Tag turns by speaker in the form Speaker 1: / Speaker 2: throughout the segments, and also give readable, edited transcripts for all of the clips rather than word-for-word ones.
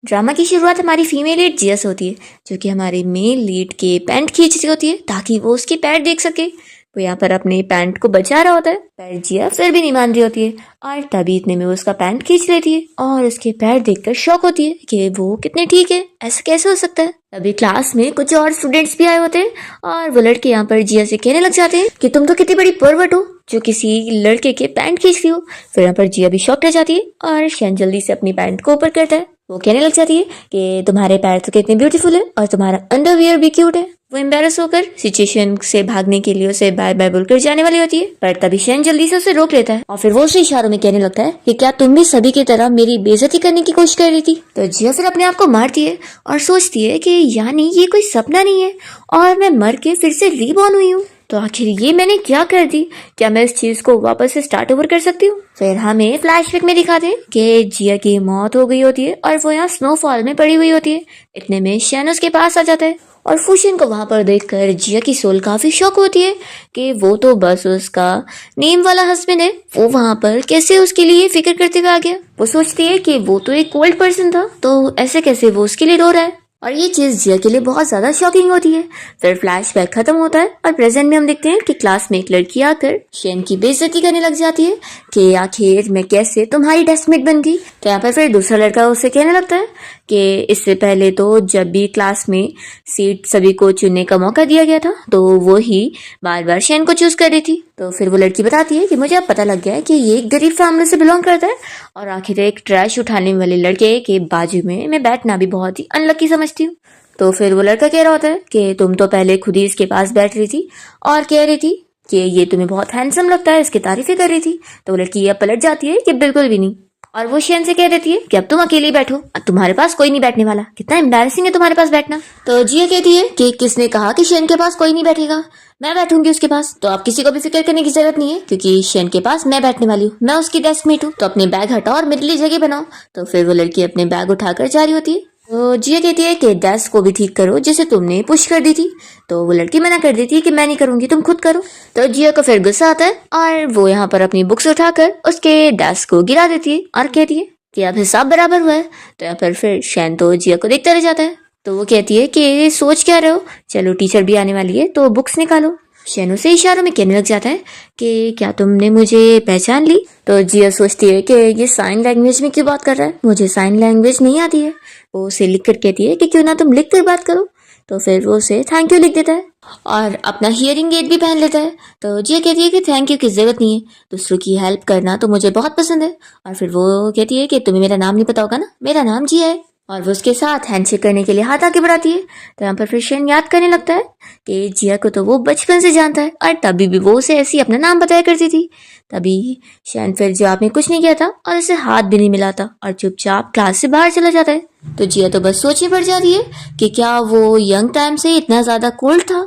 Speaker 1: Drama की शुरुआत हमारी फीमेल लीड जिया से होती है, जो कि हमारे मेल लीड के पैंट खींच रही होती है ताकि वो उसके पैर देख सके। वो यहाँ पर अपने पैंट को बचा रहा होता है, पर जिया फिर भी नहीं मान रही होती है और तभी इतने में वो उसका पैंट खींच लेती है और उसके पैर देखकर शॉक होती है कि वो कितने ठीक है, ऐसा कैसे हो सकता है। तभी क्लास में कुछ और स्टूडेंट्स भी आए होते हैं और वो लड़के यहाँ पर जिया से कहने लग जाते हैं कि तुम तो कितनी बड़ी परवट हो जो किसी लड़के के पैंट खींच रही हो। फिर यहाँ पर जिया भी शॉक रह जाती है और शैन जल्दी से अपनी पैंट को ऊपर करता है। वो कहने लग जाती है कि तुम्हारे पैर तो कितने ब्यूटीफुल है और तुम्हारा अंडरवियर भी क्यूट है। वो एम्बेरस होकर सिचुएशन से भागने के लिए उसे बाय बाय बोलकर जाने वाली होती है, पर तभी शैन जल्दी से उसे रोक लेता है और फिर वो उसे इशारों में कहने लगता है कि क्या तुम भी सभी की तरह मेरी बेइज्जती करने की कोशिश कर रही थी। तो जिया फिर अपने आप को मारती है और सोचती है कि यानी ये कोई सपना नहीं है और मैं मर के फिर से रीबॉर्न हुई हूँ। तो आखिर ये मैंने क्या कर दी, क्या मैं इस चीज को वापस से स्टार्ट ओवर कर सकती हूँ। फिर हमें फ्लैशबैक में दिखाते हैं कि जिया की मौत हो गई होती है और वो यहाँ स्नोफॉल में पड़ी हुई होती है। इतने में शैन उसके पास आ जाता है और फुशिन को वहां पर देखकर जिया की सोल काफी शॉक होती है कि वो तो बस उसका नेम वाला हस्बैंड है, वो वहां पर कैसे उसके लिए फिक्र करते हुए आ गया। वो सोचती है कि वो तो एक कोल्ड पर्सन था, तो ऐसे कैसे वो उसके लिए रो रहा है। और ये चीज जिया के लिए बहुत ज्यादा शॉकिंग होती है। फिर फ्लैशबैक खत्म होता है और प्रेजेंट में हम देखते हैं कि क्लास में एक लड़की आकर शैन की बेइज्जती करने लग जाती है कि आखिर मैं कैसे तुम्हारी डेस्कमेट बन गई। तो यहाँ पर फिर दूसरा लड़का उसे कहने लगता है कि इससे पहले तो जब भी क्लास में सीट सभी को चुनने का मौका दिया गया था तो वो ही बार बार शैन को चूज कर रही थी। तो फिर वो लड़की बताती है कि मुझे अब पता लग गया है कि ये एक गरीब फैमिली से बिलोंग करता है और आखिर एक ट्रैश उठाने वाले लड़के के बाजू में मैं बैठना भी बहुत ही अनलकी समझती हूँ। तो फिर वो लड़का कह रहा होता है कि तुम तो पहले खुद ही इसके पास बैठ रही थी और कह रही थी कि ये तुम्हें बहुत हैंडसम लगता है, इसकी तारीफें कर रही थी। तो वो लड़की अब पलट जाती है कि बिल्कुल भी नहीं और वो शैन से कह देती है कि अब तुम अकेले बैठो, अब तुम्हारे पास कोई नहीं बैठने वाला, कितना एम्बैरेसिंग है तुम्हारे पास बैठना। तो जिया कहती है कि किसने कहा कि शैन के पास कोई नहीं बैठेगा, मैं बैठूंगी उसके पास। तो आप किसी को भी फिक्र करने की जरूरत नहीं है क्योंकि शैन के पास मैं बैठने वाली हूँ, मैं उसकी डेस्कमेट हूँ। तो अपने बैग हटाओ और मेरे लिए जगह बनाओ। तो फिर वो लड़की अपने बैग उठाकर जा रही होती है। तो जिया कहती है कि डेस्क को भी ठीक करो जिसे तुमने पुश कर दी थी। तो वो लड़की मना कर देती है कि मैं नहीं करूंगी, तुम खुद करो। तो जिया को फिर गुस्सा आता है और वो यहाँ पर अपनी बुक्स उठाकर उसके डेस्क को गिरा देती है और कहती है कि अब हिसाब बराबर हुआ है। तो यहाँ पर फिर शैन तो जिया को देखता रह जाता है। तो वो कहती है कि सोच क्या रहे हो, चलो टीचर भी आने वाली है तो बुक्स निकालो। शैन उसे इशारों में कहने लग जाता है कि क्या तुमने मुझे पहचान ली। तो जिया सोचती है कि ये साइन लैंग्वेज में क्यों बात कर रहा है, मुझे साइन लैंग्वेज नहीं आती है। वो उसे लिख कर कहती है कि क्यों ना तुम लिख कर बात करो। तो फिर वो उसे थैंक यू लिख देता है और अपना हियरिंग एड भी पहन लेता है। तो जिया कहती है कि थैंक यू की जरूरत नहीं है, दूसरों की हेल्प करना तो मुझे बहुत पसंद है। और फिर वो कहती है कि तुम्हें मेरा नाम नहीं पता होगा ना, मेरा नाम जिया है। और वो उसके साथ हैंडशेक करने के लिए हाथ आगे बढ़ाती है। तो यहाँ पर फिर शैन याद करने लगता है कि जिया को तो वो बचपन से जानता है और तभी भी वो उसे ऐसे ही अपना नाम बताया करती थी। तभी शैन फिर जवाब में कुछ नहीं किया था और उसे हाथ भी नहीं मिलाता और चुपचाप क्लास से बाहर चला जाता है। तो जिया तो बस सोच में पड़ जाती है कि क्या वो यंग टाइम से इतना ज्यादा कोल्ड था।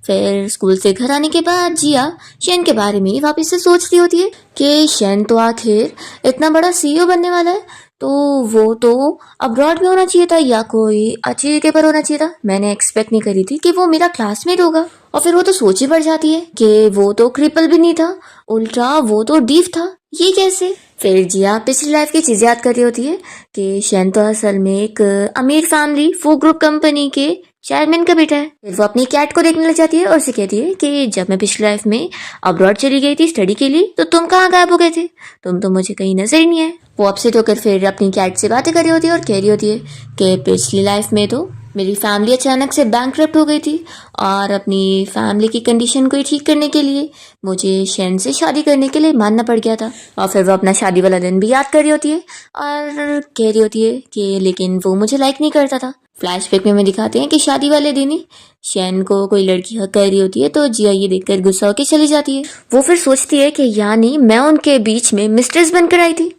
Speaker 1: फिर स्कूल से घर आने के बाद जिया शैन के बारे में वापस से सोचती होती है कि शैन तो आखिर इतना बड़ा सीईओ बनने वाला है, तो वो तो अब्रॉड में होना चाहिए था या कोई अच्छी जगह पर होना चाहिए था। मैंने एक्सपेक्ट नहीं करी थी कि वो मेरा क्लासमेट होगा। और फिर वो तो सोच ही पड़ जाती है कि वो तो क्रिपल भी नहीं था, उल्टा वो तो डीफ था, ये कैसे। फिर जिया पिछली लाइफ की चीजें याद कर रही होती है कि शैन तो असल में एक अमीर फैमिली फूड ग्रुप कंपनी के चेयरमैन का बेटा है। फिर वो अपनी कैट को देखने लग जाती है और उसे कहती है कि जब मैं पिछली लाइफ में अब्रॉड चली गई थी स्टडी के लिए तो तुम कहाँ गायब हो गए थे, तुम तो मुझे कहीं नजर ही नहीं है। वो अपसेट होकर फिर अपनी कैट से बातें कर रही होती है और कह रही होती है कि पिछली लाइफ में तो मेरी फैमिली अचानक से बैंकरप्ट हो गई थी और अपनी फैमिली की कंडीशन को ठीक करने के लिए मुझे शैन से शादी करने के लिए मानना पड़ गया था। और फिर वो अपना शादी वाला दिन भी याद कर रही होती है और कह रही होती है कि लेकिन वो मुझे लाइक नहीं करता था। फ्लैशबैक में हमें दिखाते हैं कि शादी वाले दिन ही शैन को कोई लड़की हक कर रही होती है। तो जिया ये देखकर गुस्सा होकर चली जाती है। वो फिर सोचती है कि यानी मैं उनके बीच में मिस्ट्रेस बनकर आई थी।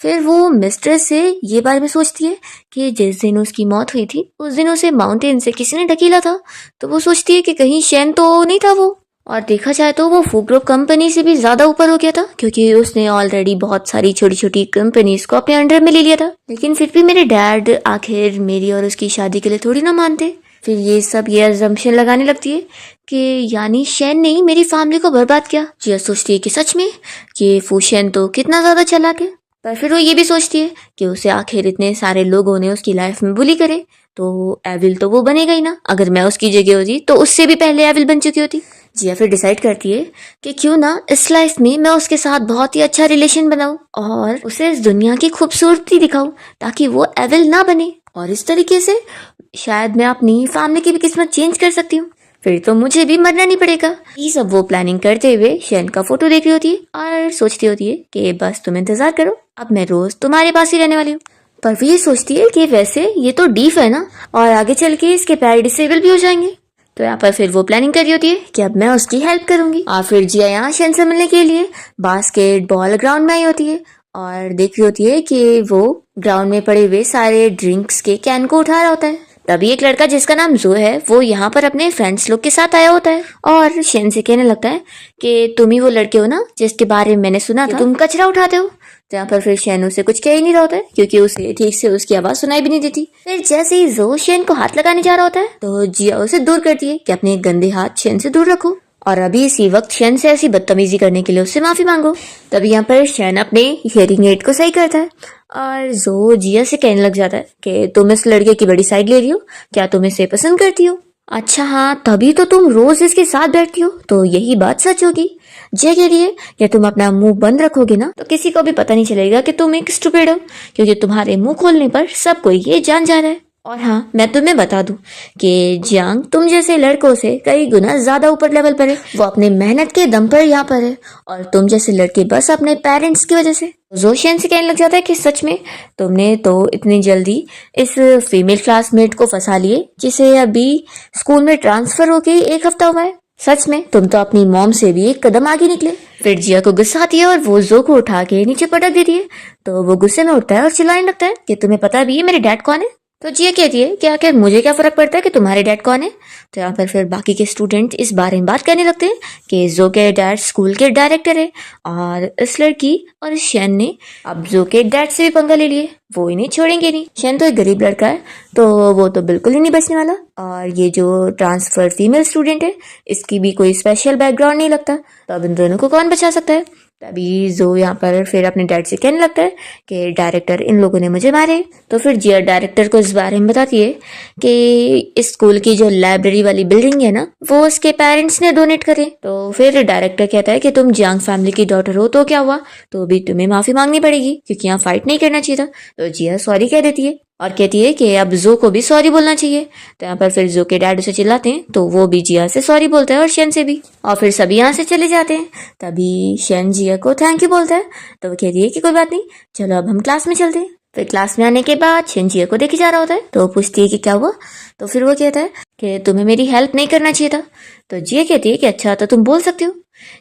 Speaker 1: फिर वो मिस्ट्रेस से ये बारे में सोचती है कि जिस दिन उसकी मौत हुई थी उस दिन उसे माउंटेन से किसी ने ढकेला था। तो वो सोचती है कि कहीं शैन तो नहीं था वो। और देखा जाए तो वो फूड ग्रुप कंपनी से भी ज्यादा ऊपर हो गया था क्योंकि उसने ऑलरेडी बहुत सारी छोटी छोटी कंपनीज को अपने अंडर में ले लिया था। लेकिन फिर भी मेरे डैड आखिर मेरी और उसकी शादी के लिए थोड़ी ना मानते। फिर ये अजम्पशन लगाने लगती है कि यानी शैन ने ही मेरी फैमिली को बर्बाद किया। जिया सोचती है कि सच में ये फूशियन तो कितना ज्यादा चालाक है। पर फिर वो ये भी सोचती है कि उसे आखिर इतने सारे लोगों ने उसकी लाइफ में बुली करे तो एविल तो वो बनेगा ही ना। अगर मैं उसकी जगह होती तो उससे भी पहले एविल बन चुकी होती। जिया फिर डिसाइड करती है कि क्यों ना इस लाइफ में मैं उसके साथ बहुत ही अच्छा रिलेशन बनाऊं और उसे इस दुनिया की खूबसूरती दिखाऊं ताकि वो एविल ना बने, और इस तरीके से शायद मैं अपनी फैमिली की भी किस्मत चेंज कर सकती हूँ। फिर तो मुझे भी मरना नहीं पड़ेगा। ये सब वो प्लानिंग करते हुए शेन का फोटो देख रही होती है और सोचती होती है कि बस तुम इंतजार करो, अब मैं रोज तुम्हारे पास ही रहने वाली हूँ। पर वो ये सोचती है कि वैसे ये तो डीफ है ना, और आगे चल के इसके पैर डिसेबल भी हो जाएंगे। तो यहाँ पर फिर वो प्लानिंग कर रही होती है कि अब मैं उसकी हेल्प करूंगी। और फिर जिया यहाँ शेन से मिलने के लिए बास्केटबॉल ग्राउंड में आई होती है और देख रही होती है कि वो ग्राउंड में पड़े हुए सारे ड्रिंक्स के कैन को उठा रहा होता है। तभी एक लड़का जिसका नाम जो है वो यहाँ पर अपने फ्रेंड्स लोग के साथ आया होता है और शेन से कहने लगता है कि तुम ही वो लड़के हो ना जिसके बारे में मैंने सुना था, तुम कचरा उठाते हो। तो यहाँ पर फिर शेन उसे कुछ कह ही नहीं रहा होता है क्योंकि उसे ठीक से उसकी आवाज सुनाई भी नहीं देती। फिर जैसे ही जो शेन को हाथ लगाने जा रहा होता है तो जिया उसे दूर करती है कि अपने गंदे हाथ शेन से दूर रखो और अभी इसी वक्त शेन से ऐसी बदतमीजी करने के लिए उससे माफी मांगो। तभी यहाँ पर शेन अपने हियरिंग एड को सही करता है और जो जिया से कहने लग जाता है कि तुम इस लड़के की बड़ी साइड ले रही हो, क्या तुम इसे पसंद करती हो? अच्छा हाँ, तभी तो तुम रोज इसके साथ बैठती हो, तो यही बात सच होगी। जिया कह रही है कि तुम अपना मुंह बंद रखोगे ना तो किसी को भी पता नहीं चलेगा कि तुम एक स्टूपिड हो, क्योंकि तुम्हारे मुंह खोलने पर सब कोई ये जान जा रहा है। और हाँ, मैं तुम्हें बता दूं कि जियांग तुम जैसे लड़कों से कई गुना ज्यादा ऊपर लेवल पर है। वो अपने मेहनत के दम पर यहाँ पर है और तुम जैसे लड़के बस अपने पेरेंट्स की वजह से। जोशियन से कहने लग जाता है कि सच में तुमने तो इतनी जल्दी इस फीमेल क्लासमेट को फंसा लिए जिसे अभी स्कूल में ट्रांसफर होके 1 हफ्ता हुआ है। सच में तुम तो अपनी मॉम से भी एक कदम आगे निकले। फिर जिया को गुस्सा आती है और वो जो को उठा के नीचे पटक देती है। तो वो गुस्से में उठता है और चिल्लाने लगता है कि तुम्हें पता भी है मेरे डैड कौन है? तो जिया कहती है कि आखिर मुझे क्या फर्क पड़ता है कि तुम्हारे डैड कौन है। तो यहाँ पर फिर बाकी के स्टूडेंट इस बारे में बात करने लगते हैं कि जो के डैड स्कूल के डायरेक्टर है और इस लड़की और इस शेन ने अब जो के डैड से भी पंगा ले लिए, वो इन्हें छोड़ेंगे नहीं। शेन तो एक गरीब लड़का है तो वो तो बिल्कुल ही नहीं बचने वाला, और ये जो ट्रांसफर फीमेल स्टूडेंट है इसकी भी कोई स्पेशल बैकग्राउंड नहीं लगता, तो अब इन दोनों को कौन बचा सकता है। तभी जो यहाँ पर फिर अपने डैड से कहने लगता है कि डायरेक्टर इन लोगों ने मुझे मारे। तो फिर जिया डायरेक्टर को इस बारे में बताती है कि इस स्कूल की जो लाइब्रेरी वाली बिल्डिंग है ना वो उसके पेरेंट्स ने डोनेट करे। तो फिर डायरेक्टर कहता है कि तुम जियांग फैमिली की डॉटर हो तो क्या हुआ, तो भी तुम्हें माफी मांगनी पड़ेगी क्योंकि यहाँ फाइट नहीं करना चाहिए था। तो जिया सॉरी कह देती है और कहती है कि अब जो को भी सॉरी बोलना चाहिए। तो यहाँ पर फिर जो के डैड उसे चिल्लाते हैं तो वो भी जिया से सॉरी बोलता है और शेन से भी, और फिर सभी यहाँ से चले जाते हैं। तभी शेन जिया को थैंक यू बोलता है तो वो कहती है कि कोई बात नहीं, चलो अब हम क्लास में चलते हैं। फिर क्लास में आने के बाद शेन जिया को देखे जा रहा होता है तो वो पूछती है कि क्या हुआ। तो फिर वो कहता है कि तुम्हें मेरी हेल्प नहीं करना चाहिए था। तो जिया कहती है कि अच्छा तो तुम बोल सकते हो।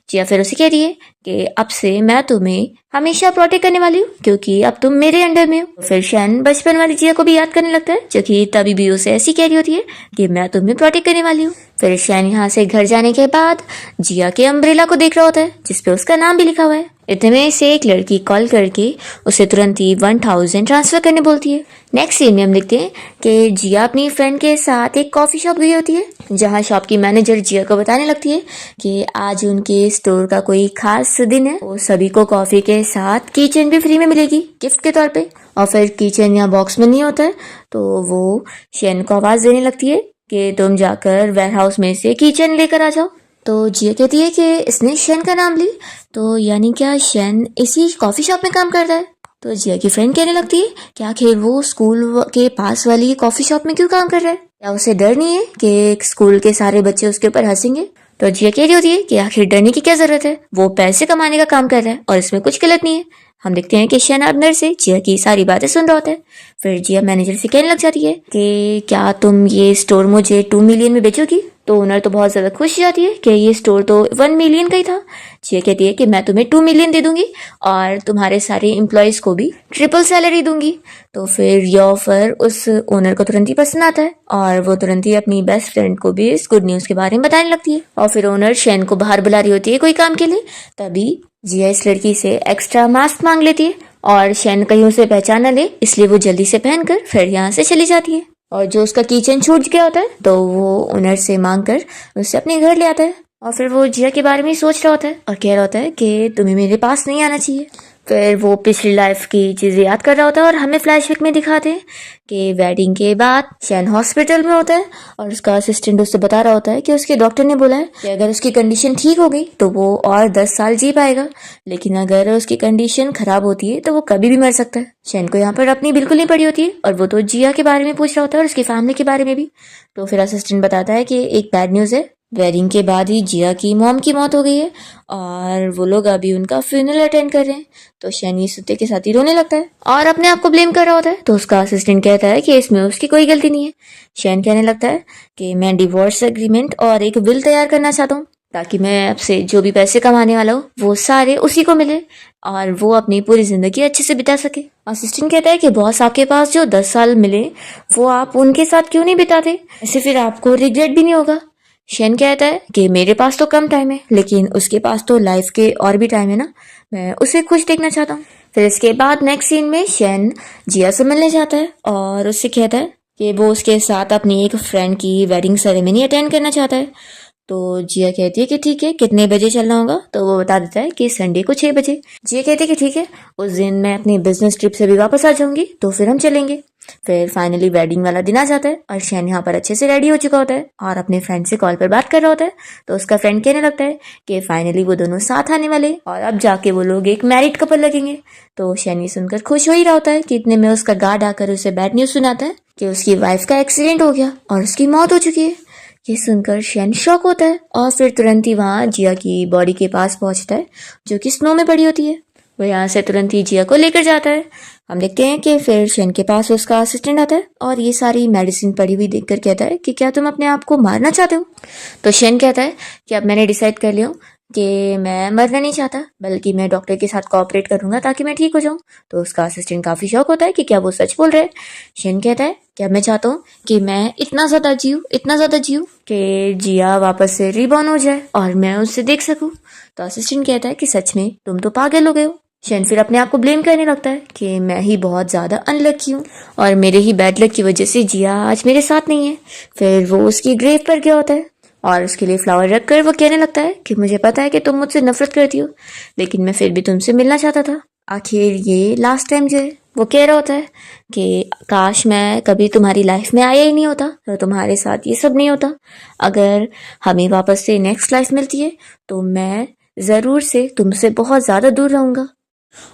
Speaker 1: जिया फिर उसे कह रही है कि अब से मैं तुम्हें हमेशा प्रोटेक्ट करने वाली हूँ क्योंकि अब तुम मेरे अंडर में हो। फिर शेन बचपन वाली जिया को भी याद करने लगता है जो कि तभी भी उसे ऐसी कह रही होती है कि मैं तुम्हें प्रोटेक्ट करने वाली हूँ। फिर शेन यहाँ से घर जाने के बाद जिया के अम्ब्रेला को देख रहा होता है जिसपे उसका नाम भी लिखा हुआ है। इतने में से एक लड़की कॉल करके उसे तुरंत ही 1000 ट्रांसफर करने बोलती है। नेक्स्ट सीन में हम लिखते हैं कि जिया अपनी फ्रेंड के साथ एक कॉफी शॉप गई होती है जहाँ शॉप की मैनेजर जिया को बताने लगती है कि आज उनके स्टोर का कोई खास दिन है, वो सभी को कॉफी के साथ किचन भी फ्री में मिलेगी गिफ्ट के तौर पे। और फिर किचन यहाँ बॉक्स में नहीं होता है तो वो शेन को आवाज देने लगती है कि तुम जाकर वेयर हाउस में से किचन लेकर आ जाओ। तो जिया कहती है कि इसने शेन का नाम ली, तो यानी क्या शेन इसी कॉफी शॉप में काम कर रहा है। तो जिया की फ्रेंड कहने लगती है कि आखिर वो स्कूल के पास वाली कॉफी शॉप में क्यों काम कर रहा है, क्या उसे डर नहीं है कि स्कूल के सारे बच्चे उसके ऊपर हंसेंगे। तो जिया कह रही होती है कि आखिर डरने की क्या जरूरत है, वो पैसे कमाने का काम कर रहा है और इसमें कुछ गलत नहीं है। हम देखते हैं कि शेन अंदर से जिया की सारी बातें सुन रहा होता है। फिर जिया मैनेजर से कहने लग जाती है कि क्या तुम ये स्टोर मुझे 2 मिलियन में बेचोगी। तो ओनर तो बहुत ज्यादा खुश हो जाती है कि ये स्टोर तो 1 मिलियन का ही था। जिया कहती है कि मैं तुम्हें 2 मिलियन दे दूंगी और तुम्हारे सारे एम्प्लॉयज को भी ट्रिपल सैलरी दूंगी। तो फिर ये ऑफर उस ओनर को तुरंत ही पसंद आता है और वो तुरंत ही अपनी बेस्ट फ्रेंड को भी इस गुड न्यूज के बारे में बताने लगती है। और फिर ओनर शेन को बाहर बुला रही होती है कोई काम के लिए। तभी जिया इस लड़की से एक्स्ट्रा मास्क मांग लेती है और शेन कहीं उसे पहचान न ले इसलिए वो जल्दी से पहनकर फिर यहाँ से चली जाती है। और जो उसका किचन छूट गया होता है तो वो ओनर से मांग कर उसे अपने घर ले आता है। और फिर वो जिया के बारे में सोच रहा होता है और कह रहा होता है कि तुम्हें मेरे पास नहीं आना चाहिए। फिर वो पिछली लाइफ की चीज़ें याद कर रहा होता है और हमें फ्लैशबैक में दिखाते हैं कि वेडिंग के बाद शैन हॉस्पिटल में होता है और उसका असिस्टेंट उससे बता रहा होता है कि उसके डॉक्टर ने बोला है कि अगर उसकी कंडीशन ठीक हो गई तो वो और 10 साल जी पाएगा, लेकिन अगर उसकी कंडीशन खराब होती है तो वो कभी भी मर सकता है। शैन को यहाँ पर अपनी बिल्कुल नहीं पड़ी होती है और वो तो जिया के बारे में पूछ रहा होता है और उसकी फैमिली के बारे में भी। तो फिर असिस्टेंट बताता है कि एक बैड न्यूज़ है, वेडिंग के बाद ही जिया की मॉम की मौत हो गई है और वो लोग अभी उनका फ्यूनरल अटेंड कर रहे हैं। तो शैन ये सुनते के साथ ही रोने लगता है और अपने आप को ब्लेम कर रहा होता है। तो उसका असिस्टेंट कहता है कि इसमें उसकी कोई गलती नहीं है। शैन कहने लगता है कि मैं डिवोर्स एग्रीमेंट और एक विल तैयार करना चाहता हूँ ताकि मैं अब से जो भी पैसे कमाने वाला हूँ वो सारे उसी को मिले और वो अपनी पूरी जिंदगी अच्छे से बिता सके। असिस्टेंट कहता है कि बॉस आपके पास जो 10 साल मिले वो आप उनके साथ क्यों नहीं बिताते, ऐसे फिर आपको रिग्रेट भी नहीं होगा। शैन कहता है कि मेरे पास तो कम टाइम है लेकिन उसके पास तो लाइफ के और भी टाइम है ना, मैं उसे खुश देखना चाहता हूँ। फिर इसके बाद नेक्स्ट सीन में शैन जिया से मिलने जाता है और उससे कहता है कि वो उसके साथ अपनी एक फ्रेंड की वेडिंग सेरेमनी अटेंड करना चाहता है। तो जिया कहती है कि ठीक है, कितने बजे चलना होगा। तो वो बता देता है कि संडे को 6 बजे। जिया कहती है कि ठीक है, उस दिन मैं अपनी बिजनेस ट्रिप से भी वापस आ जाऊंगी तो फिर हम चलेंगे। फिर फाइनली वेडिंग वाला दिन आ जाता है और शैन यहाँ पर अच्छे से रेडी हो चुका होता है और अपने फ्रेंड से कॉल पर बात कर रहा होता है। तो उसका फ्रेंड कहने लगता है कि फाइनली वो दोनों साथ आने वाले और अब जाके वो लोग एक मैरिड कपल लगेंगे। तो शैन ये सुनकर खुश हो ही रहा होता है कि इतने में उसका गार्ड आकर उसे बैड न्यूज सुनाता है कि उसकी वाइफ का एक्सीडेंट हो गया और उसकी मौत हो चुकी है। ये सुनकर शैन शॉक होता है और फिर तुरंत ही वहाँ जिया की बॉडी के पास पहुंचता है जो कि स्नो में पड़ी होती है। वो यहाँ से तुरंत ही जिया को लेकर जाता है। हम देखते हैं कि फिर शैन के पास उसका असिस्टेंट आता है और ये सारी मेडिसिन पड़ी हुई देखकर कहता है कि क्या तुम अपने आप को मारना चाहते हो। तो शैन कहता है कि अब मैंने डिसाइड कर लिया कि मैं मरना नहीं चाहता बल्कि मैं डॉक्टर के साथ कोऑपरेट करूंगा ताकि मैं ठीक हो जाऊं। तो उसका असिस्टेंट काफी शौक होता है कि क्या वो सच बोल रहे हैं। शैन कहता है कि अब मैं चाहता हूँ कि मैं इतना ज्यादा जीऊं कि जिया वापस से रिबॉर्न हो जाए और मैं उससे देख सकूं। तो असिस्टेंट कहता है कि सच में तुम तो पागल हो गए हो। शैन फिर अपने आप को ब्लेम करने लगता है कि मैं ही बहुत ज्यादा अनलकी हूँ और मेरे ही बैड लक की वजह से जिया आज मेरे साथ नहीं है। फिर वो उसकी ग्रेव पर गया होता है और उसके लिए फ्लावर रखकर वो कहने लगता है कि मुझे पता है कि तुम मुझसे नफरत करती हो लेकिन मैं फिर भी तुमसे मिलना चाहता था। आखिर ये लास्ट टाइम जो है। वो कह रहा होता है कि काश मैं कभी तुम्हारी लाइफ में आया ही नहीं होता तो तुम्हारे साथ ये सब नहीं होता। अगर हमें वापस से नेक्स्ट लाइफ मिलती है तो मैं जरूर से तुमसे बहुत ज्यादा दूर रहूंगा।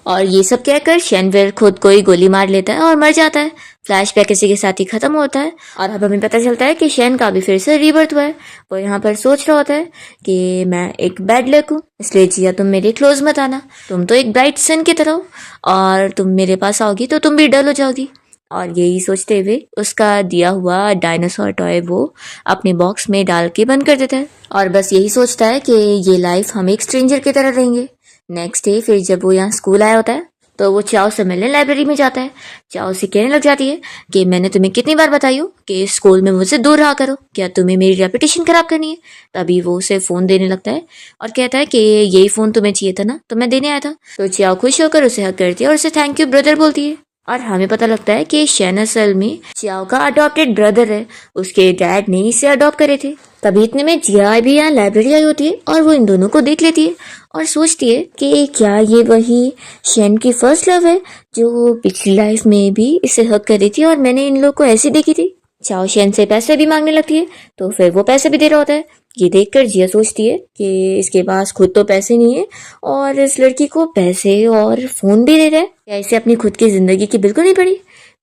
Speaker 1: और ये सब कहकर शैन फिर खुद को ही गोली मार लेता है और मर जाता है। फ्लैशबैक इसी के साथ ही खत्म होता है और अब हमें पता चलता है कि शैन का भी फिर से रीबर्थ हुआ है। वो यहाँ पर सोच रहा होता है कि मैं एक बैड लक हूँ इसलिए जिया तुम मेरे क्लोज मत आना, तुम तो एक ब्राइट सन की तरह हो और तुम मेरे पास आओगी तो तुम भी डल हो जाओगी। और यही सोचते हुए उसका दिया हुआ डायनासोर टॉय वो अपने बॉक्स में डाल के बंद कर देता है और बस यही सोचता है कि ये लाइफ हम एक स्ट्रेंजर की तरह रहेंगे। नेक्स्ट डे फिर जब वो यहाँ स्कूल आया होता है तो वो चाओ से मिलने लाइब्रेरी में जाता है। चाओ से कहने लग जाती है कि मैंने तुम्हें कितनी बार बताई हो कि स्कूल में मुझसे दूर रहा करो, क्या तुम्हें मेरी रेपुटेशन खराब करनी है। तभी वो उसे फोन देने लगता है और कहता है कि यही फोन तुम्हें चाहिए था ना तो मैं देने आया था। तो चाओ खुश होकर उसे हक करती है और उसे थैंक यू ब्रदर बोलती है। और हमें पता लगता है कि शैन असल में चियाओ का अडॉप्टेड ब्रदर है, उसके डैड ने इसे अडॉप्ट करे थे। तभी इतने में जिया भी यहाँ लाइब्रेरी आई होती है और वो इन दोनों को देख लेती है और सोचती है कि क्या ये वही शैन की फर्स्ट लव है जो पिछली लाइफ में भी इसे हक करी थी और मैंने इन लोग को ऐसी देखी थी। चाओ शैन से पैसे भी मांगने लगती है तो फिर वो पैसे भी दे रहा होता है। ये देखकर जिया सोचती है कि इसके पास खुद तो पैसे नहीं है और इस लड़की को पैसे और फोन भी दे रहा है, क्या इसे अपनी खुद की जिंदगी की बिल्कुल नहीं पड़ी।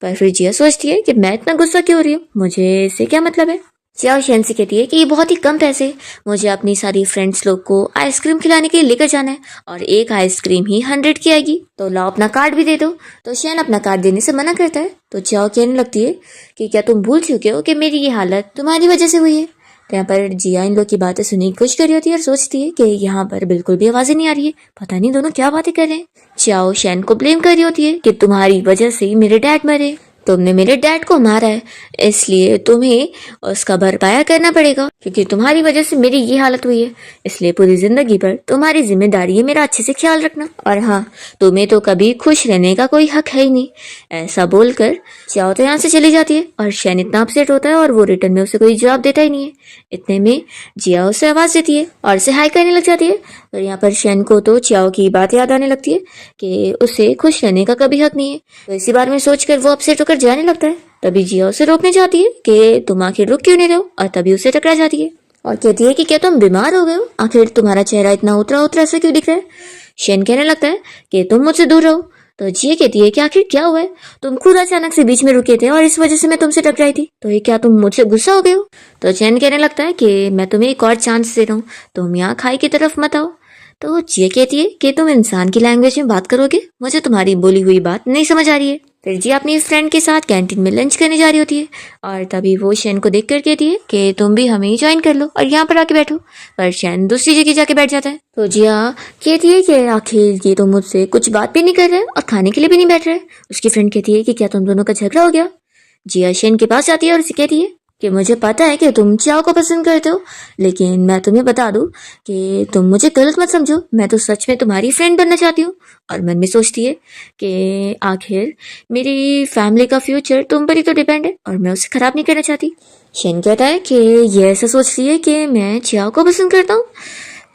Speaker 1: पर फिर जिया सोचती है कि मैं इतना गुस्सा क्यों हो रही हूँ, मुझे इससे क्या मतलब है। चाओ शैन से कहती है कि ये बहुत ही कम पैसे, मुझे अपनी सारी फ्रेंड्स लोग को आइसक्रीम खिलाने के लिए लेकर जाना है और एक आइसक्रीम ही 100 की आएगी, तो लाओ अपना कार्ड भी दे दो। तो शैन अपना कार्ड देने से मना करता है। तो चाओ कहने लगती है कि क्या तुम भूल चुके हो कि मेरी ये हालत तुम्हारी वजह से हुई है। तो यहाँ पर जिया इन लोग की बातें सुनने की कोशिश कर रही होती है और सोचती है कि यहाँ पर बिल्कुल भी आवाजें नहीं आ रही है, पता नहीं दोनों क्या बातें कर रहे हैं। चाओ शैन को ब्लेम कर रही होती है कि तुम्हारी वजह से मेरे डैड मरे, तुमने मेरे डैड को मारा है इसलिए तुम्हें उसका भरपाया करना पड़ेगा क्योंकि तुम्हारी वजह से मेरी ये हालत हुई है, इसलिए पूरी जिंदगी भर तुम्हारी जिम्मेदारी है मेरा अच्छे से ख्याल रखना। और हाँ, तुम्हें तो कभी खुश रहने का कोई हक है ही नहीं। ऐसा बोलकर चाओ तो यहाँ से चली जाती है और शैन इतना अपसेट होता है और वो रिटर्न में उसे कोई जवाब देता ही नहीं है। इतने में जिया उसे आवाज़ देती है और उसे हाई करने लग जाती है। और यहाँ पर शैन को तो चाओ की बात याद आने लगती है कि उसे खुश रहने का कभी हक नहीं है। तो इसी बारे में सोचकर वो अपसेट होकर जाने लगता है। तभी जिया उसे रोकने जाती है कि तुम आखिर रुक क्यों नहीं रहे हो, और तभी उसे टकरा जाती है और कहती है कि क्या तुम बीमार हो गए हो, आखिर तुम्हारा चेहरा इतना उतरा उतरा से क्यों दिख रहा है। शैन कहने लगता है कि तुम मुझसे दूर रहो। तो जिया कहती है कि आखिर क्या हुआ है, तुम खुद अचानक से बीच में रुके थे और इस वजह से मैं तुमसे टकराई थी, तो ये क्या तुम मुझसे गुस्सा हो गए हो। तो चैन कहने लगता है कि मैं तुम्हें एक और चांस दे रहा हूँ, तुम यहाँ खाई की तरफ मत आओ। तो जिया कहती है कि तुम इंसान की लैंग्वेज में बात करोगे, मुझे तुम्हारी बोली हुई बात नहीं समझ आ रही है। फिर जिया अपनी फ्रेंड के साथ कैंटीन में लंच करने जा रही होती है और तभी वो शैन को देख कर कहती है कि तुम भी हमें ज्वाइन कर लो और यहाँ पर आके बैठो। पर शैन दूसरी जगह जाके बैठ जाता है। तो जिया कहती है कि आखिर ये तो मुझसे कुछ बात भी नहीं कर रहे और खाने के लिए भी नहीं बैठ रहे। उसकी फ्रेंड कहती है कि क्या तुम दोनों का झगड़ा हो गया। जिया शैन के पास जाती है और उसे कहती है कि मुझे पता है कि तुम चाओ को पसंद करते हो, लेकिन मैं तुम्हें बता दूं कि तुम मुझे गलत मत समझो, मैं तो सच में तुम्हारी फ्रेंड बनना चाहती हूँ। और मन में सोचती है कि आखिर मेरी फैमिली का फ्यूचर तुम पर ही तो डिपेंड है और मैं उसे खराब नहीं करना चाहती। शेन कहता है कि ये ऐसा सोच रही है कि मैं चाओ को पसंद करता हूँ,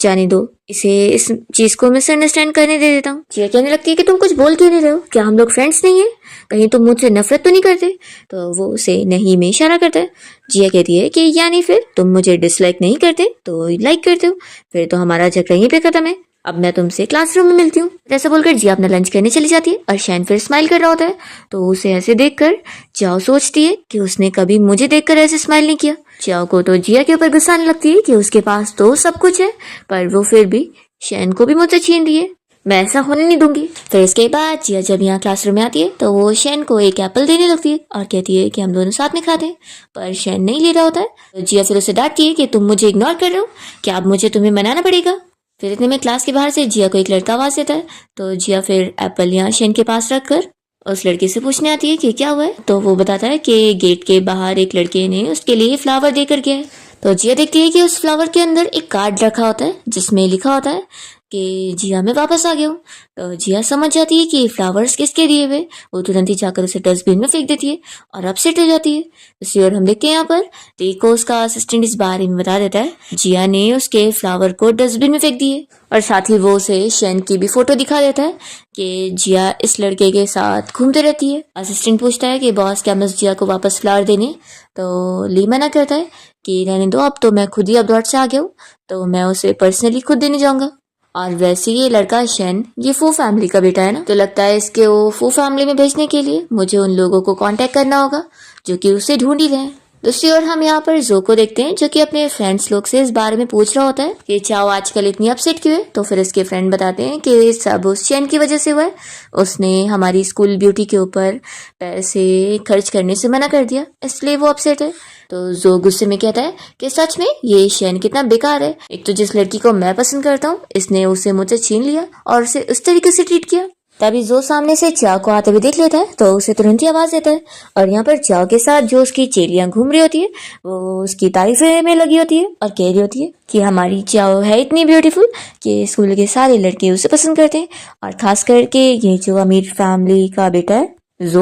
Speaker 1: जाने दो, इसे इस चीज को मिसअंडरस्टैंड करने दे देता हूँ। जिया कहने लगती है कि तुम कुछ बोल क्यों नहीं रहे हो, क्या हम लोग फ्रेंड्स नहीं है, कहीं तुम मुझसे नफरत तो नहीं करते। तो वो उसे नहीं में इशारा करता है। जिया कहती है कि यानी फिर तुम मुझे डिसलाइक नहीं करते तो लाइक करते हो, फिर तो हमारा झगड़ा यहीं पे खत्म है, अब मैं तुमसे क्लासरूम में मिलती हूँ। ऐसा बोलकर जिया अपना लंच करने चली जाती है और शैन फिर स्माइल कर रहा होता है। तो उसे ऐसे देखकर चाओ सोचती है कि उसने कभी मुझे देखकर ऐसे स्माइल नहीं किया। चाओ को तो जिया के ऊपर गुस्सा आने लगती है कि उसके पास तो सब कुछ है पर वो फिर भी शैन को भी मुझसे छीन रही है, मैं ऐसा होने नहीं दूंगी। फिर इसके बाद जिया जब यहाँ क्लासरूम में आती है तो वो शैन को एक एप्पल देने लगती है और कहती है कि हम दोनों साथ में खाते हैं, पर शैन नहीं ले रहा होता है। तो जिया फिर उसे डांटती है कि तुम मुझे इग्नोर कर रहे हो, क्या अब मुझे तुम्हें मनाना पड़ेगा। फिर इतने में क्लास के बाहर से जिया को एक लड़का आवाज देता है। तो जिया फिर एप्पल यहाँ शैन के पास रखकर उस लड़के से पूछने आती है कि क्या हुआ है। तो वो बताता है कि गेट के बाहर एक लड़के ने उसके लिए फ्लावर देकर गया है। तो जिया देखती है कि उस फ्लावर के अंदर एक कार्ड रखा होता है जिसमें लिखा होता है कि जिया मैं वापस आ गया हूँ। तो जिया समझ जाती है कि फ्लावर्स किसके दिए हुए, वो तुरंत ही जाकर उसे डस्टबिन में फेंक देती है और अपसेट हो जाती है। दूसरी ओर हम देखते हैं यहाँ पर रिको उसका असिस्टेंट इस बारे में बता देता है जिया ने उसके फ्लावर को डस्टबिन में फेंक दिए और साथ ही वो उसे शैन की भी फोटो दिखा देता है कि जिया इस लड़के के साथ घूमते रहती है। असिस्टेंट पूछता है कि बॉस क्या मैं जिया को वापस फ्लावर देने, तो ली मना करता है कि रहने दो, अब तो मैं खुद ही अब्रॉड से आ गया हूँ तो मैं उसे पर्सनली खुद देने जाऊंगा। और वैसे ये लड़का शैन ये फू फैमिली का बेटा है ना, तो लगता है इसके वो फू फैमिली में भेजने के लिए मुझे उन लोगों को कांटेक्ट करना होगा जो कि उसे ढूंढ ही रहे हैं। दूसरी ओर हम यहाँ पर जो को देखते हैं जो कि अपने फ्रेंड्स लोग से इस बारे में पूछ रहा होता है कि चाओ आजकल इतनी अपसेट क्यों है। तो फिर इसके फ्रेंड बताते हैं कि सब उस शैन की वजह से हुआ है, उसने हमारी स्कूल ब्यूटी के ऊपर पैसे खर्च करने से मना कर दिया इसलिए वो अपसेट है। तो जो गुस्से में कहता है कि सच में ये शैन कितना बेकार है, एक तो जिस लड़की को मैं पसंद करता हूँ इसने उसे मुझसे छीन लिया और उसे उस तरीके से ट्रीट किया। तभी जो सामने से चाओ को आते हुए देख लेता है तो उसे तुरंत ही आवाज देता है और यहाँ पर चाओ के साथ जो उसकी चेलियां घूम रही होती है वो उसकी तारीफे में लगी होती है और कह रही होती है कि हमारी चाओ है इतनी ब्यूटीफुल कि स्कूल के सारे लड़के उसे पसंद करते हैं और खास करके ये जो अमीर फैमिली का बेटा है जो,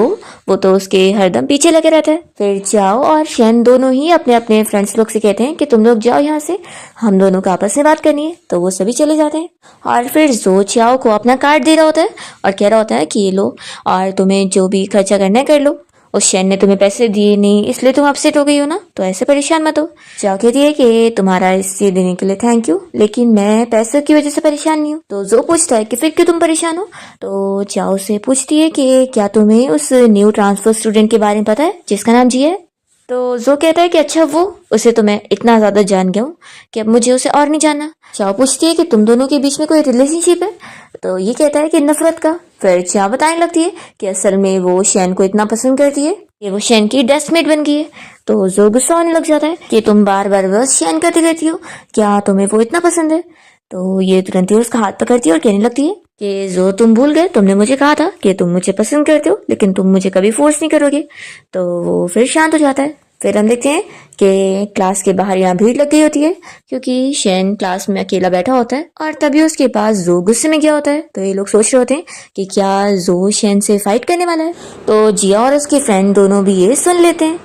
Speaker 1: वो तो उसके हरदम पीछे लगे रहता है। फिर चाओ और शैन दोनों ही अपने अपने फ्रेंड्स लोग से कहते हैं कि तुम लोग जाओ यहाँ से, हम दोनों को आपस में बात करनी है। तो वो सभी चले जाते हैं और फिर जो चाओ को अपना कार्ड दे रहा होता है और कह रहा होता है कि ये लो और तुम्हें जो भी खर्चा करना है कर लो, उस शैन ने तुम्हें पैसे दिए नहीं इसलिए तुम अपसेट हो गई हो ना, तो ऐसे परेशान मत हो। चाओ कहती है कि तुम्हारा इससे देने के लिए थैंक यू, लेकिन मैं पैसों की वजह से परेशान नहीं हूँ। तो जो पूछता है कि फिर क्यों तुम परेशान हो। तो चाओ से पूछती है कि क्या तुम्हें उस न्यू ट्रांसफर स्टूडेंट के बारे में पता है जिसका नाम जी है। तो जो कहता है कि अच्छा वो, उसे तो मैं इतना ज्यादा जान गया हूँ कि अब मुझे उसे और नहीं जानना। चाओ पूछती है कि तुम दोनों के बीच में कोई रिलेशनशिप है। तो ये कहता है कि नफरत का। फिर चाओ बताने लगती है कि असल में वो शैन को इतना पसंद करती है कि वो शैन की डेस्कमेट बन गई है। तो जो गुस्सा होने लग जाता है कि तुम बार बार बस शैन करती रहती हो, क्या तुम्हें वो इतना पसंद है। तो ये तुरंत ही उसका हाथ पकड़ती है और कहने लगती है कि जो तुम भूल गए, तुमने मुझे कहा था कि तुम मुझे पसंद करते हो लेकिन तुम मुझे कभी फोर्स नहीं करोगे। तो वो फिर शांत हो जाता है। फिर हम देखते हैं कि क्लास के बाहर यहाँ भीड़ लग गई होती है क्योंकि शेन क्लास में अकेला बैठा होता है और तभी उसके पास जो गुस्से में गया होता है। तो ये लोग सोच रहे होते हैं कि क्या जो शेन से फाइट करने वाला है। तो जिया और उसके फ्रेंड दोनों भी ये सुन लेते हैं।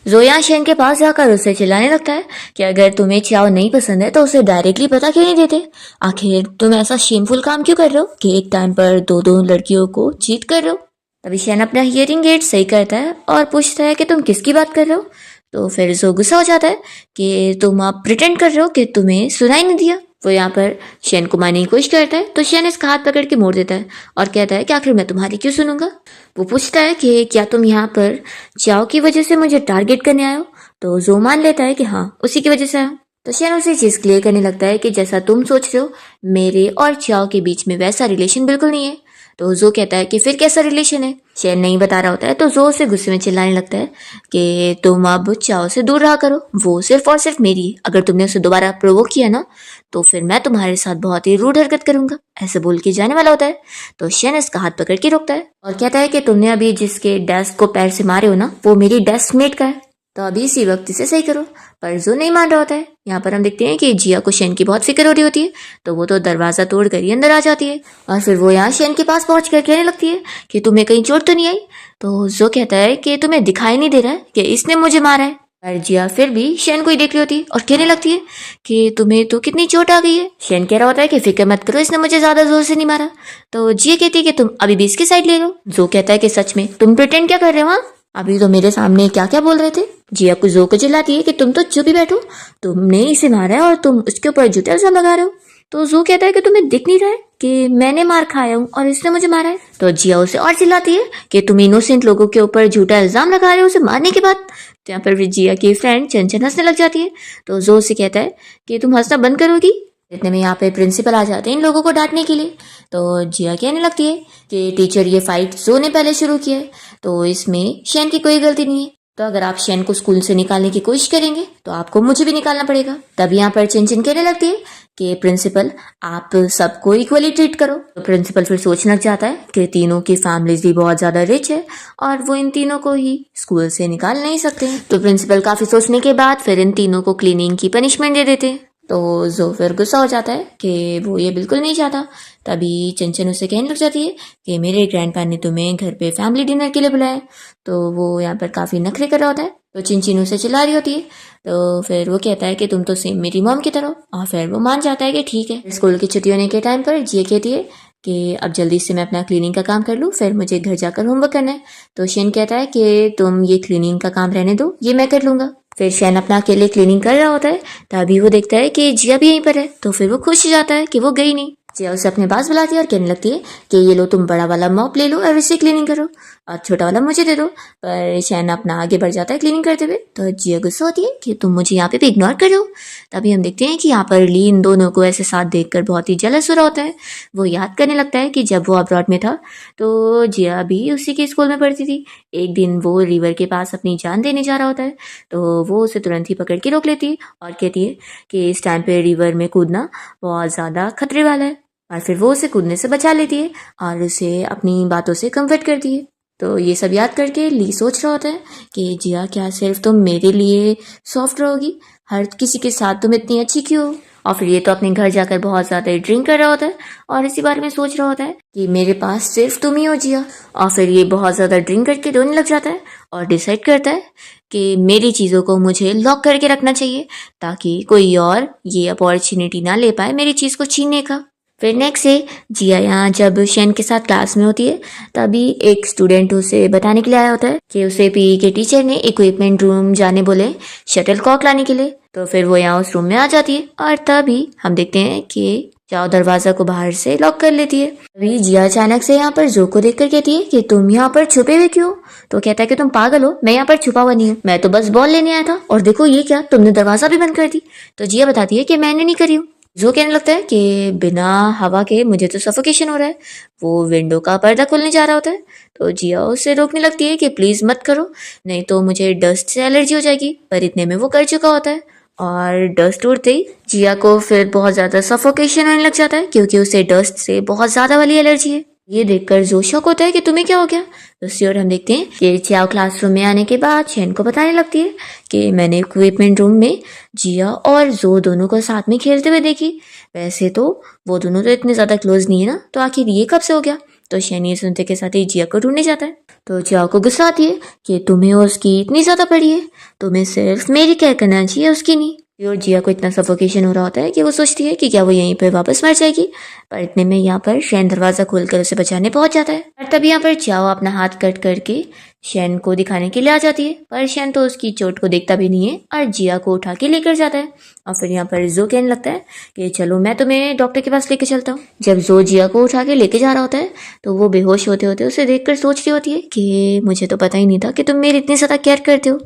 Speaker 1: जो यहाँ शेन के पास जाकर उसे चिल्लाने लगता है कि अगर तुम्हें चाव नहीं पसंद है तो उसे डायरेक्टली पता क्यों नहीं देते। आखिर तुम ऐसा शेमफुल काम क्यों कर रहे हो कि एक टाइम पर दो लड़कियों को चीट कर रहे हो। तभी शेन अपना हियरिंग एड सही करता है और पूछता है कि तुम किसकी बात कर रहे हो। तो फिर जो गुस्सा हो जाता है कि तुम आप प्रिटेंड कर रहे हो कि तुम्हें सुनाई नहीं दिया। वो यहाँ पर शेन को मारने की कोशिश करता है तो शेन इसका हाथ पकड़ के मोड़ देता है और कहता है कि आखिर मैं तुम्हारी क्यों सुनूंगा। वो पूछता है कि क्या तुम यहाँ पर चाव की वजह से मुझे टारगेट करने आए हो। तो जो मान लेता है कि हाँ उसी की वजह से आया। तो शेन उसे चीज क्लियर करने लगता है कि जैसा तुम सोच रहे हो मेरे और चाव के बीच में वैसा रिलेशन बिल्कुल नहीं है। तो जो कहता है कि फिर कैसा रिलेशन है। शेन नहीं बता रहा होता है तो जो उसे गुस्से में चिल्लाने लगता है कि तुम अब चाव से दूर रहा करो, वो सिर्फ और सिर्फ मेरी है। अगर तुमने उसे दोबारा प्रोवोक किया ना तो फिर मैं तुम्हारे साथ बहुत ही रूड हरकत करूंगा। ऐसे बोल के जाने वाला होता है तो शेन इसका हाथ पकड़ के रोकता है और कहता है कि तुमने अभी जिसके डेस्क को पैर से मारे हो ना वो मेरी डेस्क मेट का है, तो अभी इसी वक्त इसे सही करो। पर जो नहीं मान रहा होता है। यहाँ पर हम देखते हैं कि जिया को शेन की बहुत फिक्र हो रही होती है तो वो तो दरवाजा तोड़ कर ही अंदर आ जाती है और फिर वो यहाँ शेन के पास पहुंच कर कहने लगती है कि तुम्हें कहीं चोट तो नहीं आई। तो जो कहता है कि तुम्हें दिखाई नहीं दे रहा है कि इसने मुझे मारा है। पर जिया फिर भी शेन को ही देख रही होती है और कहने लगती है कि तुम्हें तो कितनी चोट आ गई है। शेन कह रहा होता है कि फिक्र मत करो, इसने मुझे ज्यादा जोर से नहीं मारा। तो जिया कहती है कि तुम अभी भी इसकी साइड ले लो। जो कहता है कि सच में तुम प्रिटेंड क्या कर रहे हो, हाँ अभी तो मेरे सामने क्या क्या बोल रहे थे। जिया को जो को चिल्लाती है कि तुम तो चुप ही बैठो, तुमने इसे मारा है और तुम उसके ऊपर जूता इल्जाम लगा रहे हो। तो जो कहता है कि तुम्हें दिख नहीं रहा है कि मैंने मार खाया हूँ और इसने मुझे मारा है। तो जिया उसे और चिल्लाती है कि तुम इनोसेंट लोगों के ऊपर झूठा इल्जाम लगा रहे हो उसे मारने के बाद। तो यहाँ पर जिया की फ्रेंड चंचन हंसने लग जाती है। तो जो उसे कहता है कि तुम हंसना बंद करोगी। इतने में यहाँ पे प्रिंसिपल आ जाते हैं इन लोगों को डांटने के लिए। तो जिया कहने लगती है कि टीचर ये फाइट जो ने पहले शुरू की है तो इसमें शेन की कोई गलती नहीं है, तो अगर आप शेन को स्कूल से निकालने की कोशिश करेंगे तो आपको मुझे भी निकालना पड़ेगा। तब यहाँ पर चिंचिन कहने लगती है कि प्रिंसिपल आप सबको इक्वली ट्रीट करो। तो प्रिंसिपल फिर सोचने लग जाता है कि तीनों की फैमिलीज भी बहुत ज्यादा रिच है और वो इन तीनों को ही स्कूल से निकाल नहीं सकते। तो प्रिंसिपल काफी सोचने के बाद फिर इन तीनों को क्लीनिंग की पनिशमेंट दे देते हैं। तो जो फिर गुस्सा हो जाता है कि वो ये बिल्कुल नहीं चाहता। तभी चंचन उसे कहने लग जाती है कि मेरे ग्रैंडपा ने तुम्हें घर पे फैमिली डिनर के लिए बुलाया। तो वो यहाँ पर काफी नखरे कर रहा होता है तो चिंचिन उसे चिल्ला रही होती है। तो फिर वो कहता है कि तुम तो सेम मेरी मॉम की तरह, और फिर वो मान जाता है कि ठीक है। स्कूल की छुट्टी होने के टाइम पर जिया कहती है कि अब जल्दी से मैं अपना क्लीनिंग का काम कर लूँ, फिर मुझे घर जाकर होमवर्क करना है। तो शेन कहता है कि तुम ये क्लीनिंग का काम रहने दो, ये मैं कर लूंगा। फिर शेन अपना अकेले क्लीनिंग कर रहा होता है तभी वो देखता है कि जिया भी यहीं पर है। तो फिर वो खुश हो जाता है कि वो गई नहीं। जिया उसे अपने पास बुलाती है और कहने लगती है कि ये लो तुम बड़ा वाला मॉप ले लो और इसे क्लीनिंग करो और छोटा वाला मुझे दे दो। पर शेन अपना आगे बढ़ जाता है क्लीनिंग करते हुए। तो जिया गुस्सा होती है कि तुम मुझे यहाँ पे भी इग्नोर कर रहे हो। तभी हम देखते हैं कि यहाँ पर ली इन दोनों को ऐसे साथ देखकर बहुत ही जेलस हो रहा होता है। वो याद करने लगता है कि जब वो अब्रॉड में था तो जिया भी उसी के स्कूल में पढ़ती थी। एक दिन वो रिवर के पास अपनी जान देने जा रहा होता है तो वो उसे तुरंत ही पकड़ के रोक लेती है और कहती है कि इस टाइम पे रिवर में कूदना बहुत ज़्यादा खतरे वाला है। और फिर वो उसे कूदने से बचा लेती है और उसे अपनी बातों से कम्फर्ट करती है। तो ये सब याद करके ली सोच रहा होता है कि जिया क्या सिर्फ तुम मेरे लिए सॉफ्ट रहोगी, हर किसी के साथ तुम इतनी अच्छी क्यों हो। और फिर ये तो अपने घर जाकर बहुत ज़्यादा ड्रिंक कर रहा होता है और इसी बारे में सोच रहा होता है कि मेरे पास सिर्फ तुम ही हो जिया। और फिर ये बहुत ज़्यादा ड्रिंक करके रोने लग जाता है और डिसाइड करता है कि मेरी चीज़ों को मुझे लॉक करके रखना चाहिए ताकि कोई और ये अपॉर्चुनिटी ना ले पाए मेरी चीज़ को छीनने का। फिर नेक्स्ट डे जिया यहाँ जब शेन के साथ क्लास में होती है तभी एक स्टूडेंट उसे बताने के लिए आया होता है कि उसे पीई के टीचर ने इक्विपमेंट रूम जाने बोले शटल कॉक लाने के लिए। तो फिर वो यहाँ उस रूम में आ जाती है और तभी हम देखते हैं कि जाओ दरवाजा को बाहर से लॉक कर लेती है। तभी जिया अचानक से यहाँ पर जो को देखकर कहती है कि तुम यहाँ पर छुपे हुए क्यों। तो कहता है कि तुम पागल हो, मैं यहाँ पर छुपा हुआ नहीं हूँ, मैं तो बस बॉल लेने आया था और देखो ये क्या, तुमने दरवाजा भी बंद कर दी। तो जिया बताती है कि मैंने नहीं करी हूँ। जो कहने लगता है कि बिना हवा के मुझे तो सफोकेशन हो रहा है। वो विंडो का पर्दा खोलने जा रहा होता है तो जिया उसे रोकने लगती है कि प्लीज मत करो, नहीं तो मुझे डस्ट से एलर्जी हो जाएगी। पर इतने में वो कर चुका होता है और डस्ट उड़ते ही जिया को फिर बहुत ज्यादा सफोकेशन होने लग जाता है क्योंकि उसे डस्ट से बहुत ज्यादा वाली एलर्जी है। ये देखकर जो शौक होता है कि तुम्हें क्या हो गया। दूसरी ओर हम देखते हैं कि चियाओ क्लासरूम में आने के बाद शेन को बताने लगती है कि मैंने इक्विपमेंट रूम में जिया और जो दोनों को साथ में खेलते हुए देखी। वैसे तो वो दोनों तो इतने ज्यादा क्लोज नहीं है ना, तो आखिर ये कब से हो गया। तो शेन ये सुनते के साथ ही जिया को ढूंढने जाता है। तो चियाओ को गुस्सा आती है कि तुम्हें उसकी इतनी ज्यादा पड़ी है, तुम्हें सिर्फ मेरी केयर करना चाहिए, उसकी नहीं। और जिया को इतना सफोकेशन हो रहा होता है कि वो सोचती है कि क्या वो यहीं पर वापस मर जाएगी, पर इतने में यहाँ पर शेन दरवाजा खोलकर उसे बचाने पहुंच जाता है। और तभी यहाँ पर चियाओ अपना हाथ कट करके शेन को दिखाने के लिए आ जाती है, पर शेन तो उसकी चोट को देखता भी नहीं है और जिया को उठा के लेकर जाता है। और फिर यहाँ पर जो कहने लगता है कि चलो मैं तुम्हें डॉक्टर के पास लेके चलता हूँ। जब जो जिया को उठा के लेके जा रहा होता है तो वो बेहोश होते होते उसे देखकर सोच रही होती है कि मुझे तो पता ही नहीं था कि तुम मेरी इतनी ज्यादा केयर करते हो,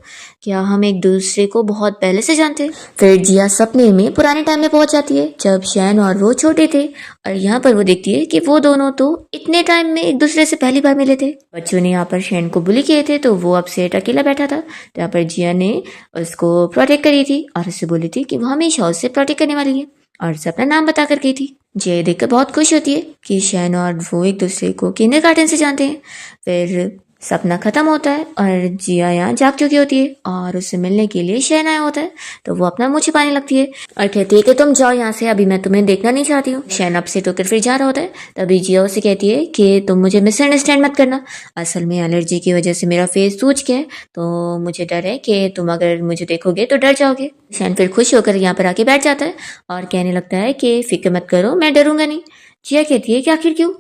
Speaker 1: क्या हम एक दूसरे को बहुत पहले से जानते हैं। फिर जिया सपने में पुराने टाइम में पहुंच जाती है जब शेन और वो छोटे थे, और यहाँ पर वो देखती है कि वो दोनों तो इतने टाइम में एक दूसरे से पहली बार मिले थे। बच्चों ने यहाँ पर शेन को बुली किए थे तो वो अपसेट अकेला बैठा था, तो यहाँ पर जिया ने उसको प्रोटेक्ट करी थी और उससे बोली थी कि वो हमेशा उससे प्रोटेक्ट करने वाली है, और उसे अपना नाम बता कर गई थी। जिया देखकर बहुत खुश होती है कि शेन और वो एक दूसरे को किंडरगार्टन से जानते हैं। फिर सपना खत्म होता है और जिया यहाँ जाग चुकी होती है और उससे मिलने के लिए शेन आया होता है, तो वो अपना मुंह छिपाने लगती है और कहती है कि तुम जाओ यहाँ से, अभी मैं तुम्हें देखना नहीं चाहती हूँ। शेन अपसेट होकर फिर जा रहा होता है, तभी जिया उसे कहती है कि तुम मुझे मिसअंडरस्टैंड मत करना, असल में एलर्जी की वजह से मेरा फेस सूज गया है, तो मुझे डर है कि तुम अगर मुझे देखोगे तो डर जाओगे। शेन फिर खुश होकर यहाँ पर आके बैठ जाता है और कहने लगता है कि फिक्र मत करो, मैं डरूंगा नहीं। जिया कहती है कि आखिर क्यों।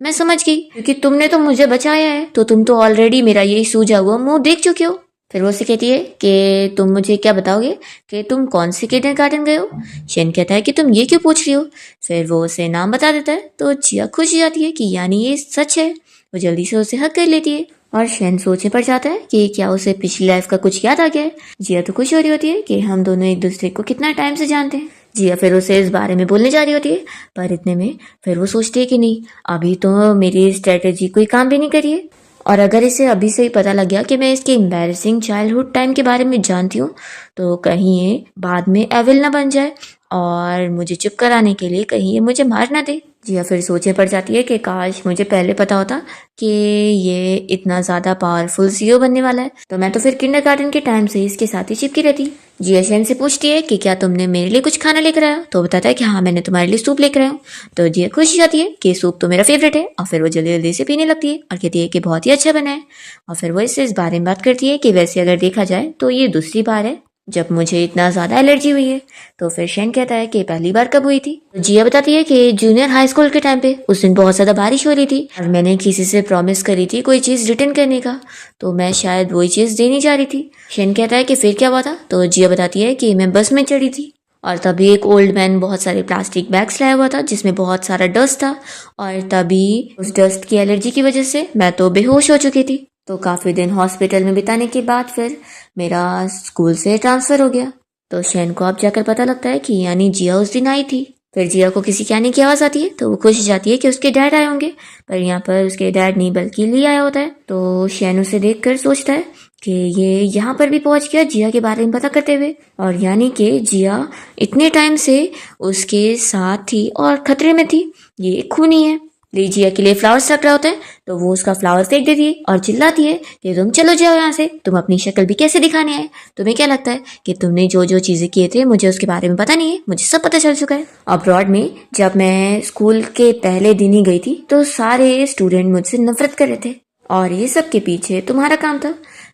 Speaker 1: मैं समझ गई, क्योंकि तुमने तो मुझे बचाया है, तो तुम तो ऑलरेडी मेरा यही सूजा हुआ मुंह देख चुके हो। फिर वो से कहती है कि तुम मुझे क्या बताओगे कि तुम कौन से किंडरगार्टन गए हो। शेन कहता है कि तुम ये क्यों पूछ रही हो। फिर वो उसे नाम बता देता है, तो जिया खुश हो जाती है कि यानी ये सच है। वो जल्दी से उसे हक कर लेती है और शेन सोचने पड़ जाता है कि क्या उसे पिछली लाइफ का कुछ याद आ गया है। जिया तो खुश हो रही होती है कि हम दोनों एक दूसरे को कितना टाइम से जानते हैं। जिया फिर उसे इस बारे में बोलने जा रही होती है, पर इतने में फिर वो सोचती है कि नहीं, अभी तो मेरी स्ट्रेटेजी कोई काम भी नहीं करी है, और अगर इसे अभी से ही पता लग गया कि मैं इसके एम्बैरेसिंग चाइल्डहुड टाइम के बारे में जानती हूँ, तो कहीं ये बाद में एविल ना बन जाए और मुझे चुप कराने के लिए कहीं ये मुझे मार ना दे। जिया फिर सोचने पड़ जाती है कि काश मुझे पहले पता होता कि ये इतना ज्यादा पावरफुल सीईओ बनने वाला है, तो मैं तो फिर किंडरगार्टन के टाइम से इसके साथ ही चिपकी रहती। जिया शेन से पूछती है कि क्या तुमने मेरे लिए कुछ खाना लेकर आया, तो बताता है कि हाँ मैंने तुम्हारे लिए सूप लेकर आया हूँ। तो जिया खुश हो जाती है कि सूप तो मेरा फेवरेट है, और फिर वो जल्दी जल्दी से पीने लगती है और कहती है कि बहुत ही अच्छा बना है। और फिर वो इससे इस बारे में बात करती है कि वैसे अगर देखा जाए तो ये दूसरी बार है जब मुझे इतना ज्यादा एलर्जी हुई है। तो फिर शेन कहता है कि पहली बार कब हुई थी। तो जिया बताती है कि जूनियर हाई स्कूल के टाइम पे उस दिन बहुत ज्यादा बारिश हो रही थी और मैंने किसी से प्रॉमिस करी थी कोई चीज रिटर्न करने का, तो मैं शायद वही चीज देने जा रही थी। शेन कहता है कि फिर क्या हुआ था। तो जिया बताती है कि मैं बस में चढ़ी थी और तभी एक ओल्ड मैन बहुत सारे प्लास्टिक बैग्स लाया हुआ था जिसमें बहुत सारा डस्ट था, और तभी उस डस्ट की एलर्जी की वजह से मैं तो बेहोश हो चुकी थी। तो काफी दिन हॉस्पिटल में बिताने के बाद फिर मेरा स्कूल से ट्रांसफर हो गया। तो शेन को अब जाकर पता लगता है कि यानी जिया उस दिन आई थी। फिर जिया को किसी के आने की आवाज आती है, तो वो खुश जाती है कि उसके डैड आए होंगे, पर यहाँ पर उसके डैड नहीं बल्कि ली आया होता है। तो शेन उसे देखकर सोचता है कि ये यहाँ पर भी पहुंच गया जिया के बारे में पता करते हुए, और यानी कि जिया इतने टाइम से उसके साथ थी और खतरे में थी, ये खूनी है। जिया के लिए फ्लावर्स रख रहा होता है, तो वो उसका फ्लावर फेंक देती है और चिल्लाती है कि तुम चलो जाओ यहाँ से, तुम अपनी शक्ल भी कैसे दिखाने आए, तुम्हें क्या लगता है कि तुमने जो जो चीजें किए थे मुझे उसके बारे में पता नहीं है, मुझे सब पता चल चुका है। अब्रॉड में जब मैं स्कूल के पहले दिन ही गई थी तो सारे स्टूडेंट मुझसे नफरत कर रहे थे और ये सब के पीछे तुम्हारा काम था।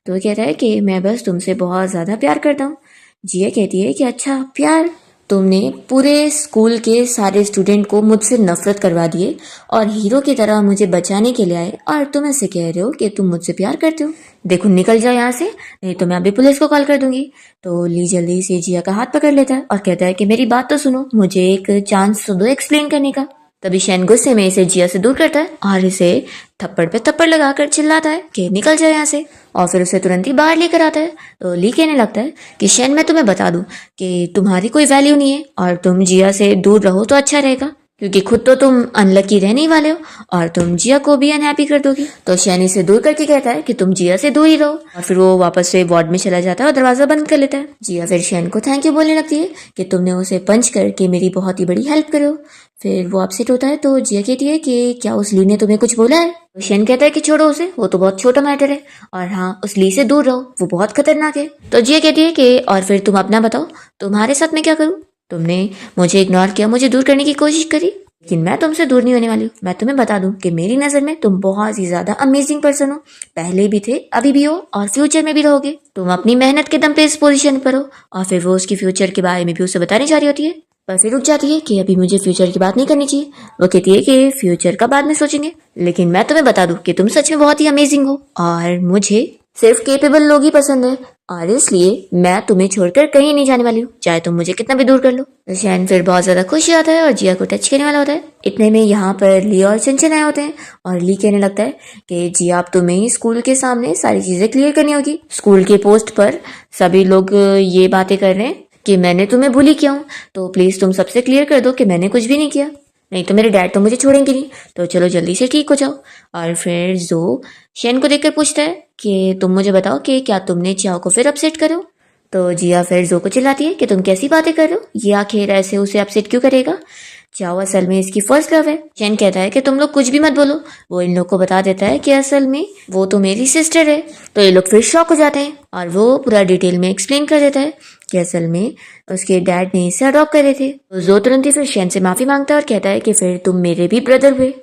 Speaker 1: तो वो कहता है कि मैं बस तुमसे बहुत ज्यादा प्यार करता हूँ। जिया कहती है कि अच्छा प्यार, तुमने पूरे स्कूल के सारे स्टूडेंट को मुझसे नफरत करवा दिए और हीरो की तरह मुझे बचाने के लिए आए, और तुम ऐसे कह रहे हो कि तुम मुझसे प्यार करते हो। देखो निकल जाओ यहाँ से, नहीं तो मैं अभी पुलिस को कॉल कर दूंगी। तो ली जल्दी से जिया का हाथ पकड़ लेता है और कहता है कि मेरी बात तो सुनो, मुझे एक चांस तो दो एक्सप्लेन करने का। तभी शेन गुस्से में इसे जिया से दूर करता है और इसे थप्पड़ पे थप्पड़ लगाकर चिल्लाता है कि निकल जाए यहाँ से, और फिर उसे तुरंत ही बाहर लेकर आता है। तो ली कहने लगता है कि शेन मैं तुम्हें बता दूं कि तुम्हारी कोई वैल्यू नहीं है और तुम जिया से दूर रहो तो अच्छा रहेगा। क्योंकि खुद तो तुम अनलकी रहने ही वाले हो और तुम जिया को भी अनहैप्पी कर दोगी। तो शैन इसे दूर करके कहता है कि तुम जिया से दूर ही रहो, और फिर वो वापस से वार्ड में चला जाता है और दरवाजा बंद कर लेता है। जिया फिर शैन को थैंक यू बोलने लगती है कि तुमने उसे पंच करके मेरी बहुत ही बड़ी हेल्प करो। फिर वो अपसेट होता है तो जिया कहती है कि क्या उस ली ने तुम्हें कुछ बोला है। तो शैन कहता है कि छोड़ो उसे, वो तो बहुत छोटा मैटर है, और हाँ उस ली से दूर रहो, वो बहुत खतरनाक है। तो जिया कहती है कि और फिर तुम अपना बताओ, तुम्हारे साथ मैं क्या करूँ? तुमने मुझे इग्नोर किया, मुझे दूर करने की कोशिश करी, लेकिन मैं तुमसे दूर नहीं होने वाली हूँ। मैं तुम्हें बता दूं कि मेरी नजर में तुम बहुत ही ज्यादा अमेजिंग पर्सन हो, पहले भी थे, अभी भी हो और फ्यूचर में भी रहोगे। तुम अपनी मेहनत के दम पे इस पोजीशन पर हो। और फिर वो उसकी फ्यूचर के बारे में भी उसे बताने जा रही होती है, पर फिर रुक जाती है कि अभी मुझे फ्यूचर की बात नहीं करनी चाहिए। वो कहती है कि फ्यूचर का बाद में सोचेंगे, लेकिन मैं तुम्हें बता दूं कि तुम सच में बहुत ही अमेजिंग हो और मुझे सिर्फ केपेबल लोग ही पसंद है, और इसलिए मैं तुम्हें छोड़कर कहीं नहीं जाने वाली हूँ, चाहे तुम मुझे कितना भी दूर कर लो। तो शैन फिर बहुत ज्यादा खुश हो जाता है और जिया को टच करने वाला होता है। इतने में यहाँ पर ली और चंचन आए होते हैं और ली कहने लगता है कि जिया अब तुम्हें ही स्कूल के सामने सारी चीजें क्लियर करनी होगी। स्कूल के पोस्ट पर सभी लोग ये बातें कर रहे हैं कि मैंने तुम्हें भूली किया हूँ, तो प्लीज तुम सबसे क्लियर कर दो कि मैंने कुछ भी नहीं किया, नहीं तो मेरे डैड तो मुझे छोड़ेंगे नहीं। तो चलो जल्दी से ठीक हो जाओ। और फिर जो शैन को देखकर पूछता है कि तुम मुझे बताओ कि क्या तुमने चाओ को फिर अपसेट करो। तो जिया फिर जो को चिल्लाती है कि तुम कैसी बातें कर रहे हो, ये आखिर ऐसे उसे अपसेट क्यों करेगा, चाओ असल में इसकी फर्स्ट लव है। शैन कहता है कि तुम लोग कुछ भी मत बोलो। वो इन लोग को बता देता है कि असल में वो तो मेरी सिस्टर है। तो ये लोग फिर शॉक हो जाते हैं और वो पूरा डिटेल में एक्सप्लेन कर देता है कि असल में उसके डैड ने इसे अडॉप्ट करे थे। तो जो तुरंत ही फिर शैन से माफी मांगता है और कहता है कि फिर तुम मेरे भी ब्रदर हुए।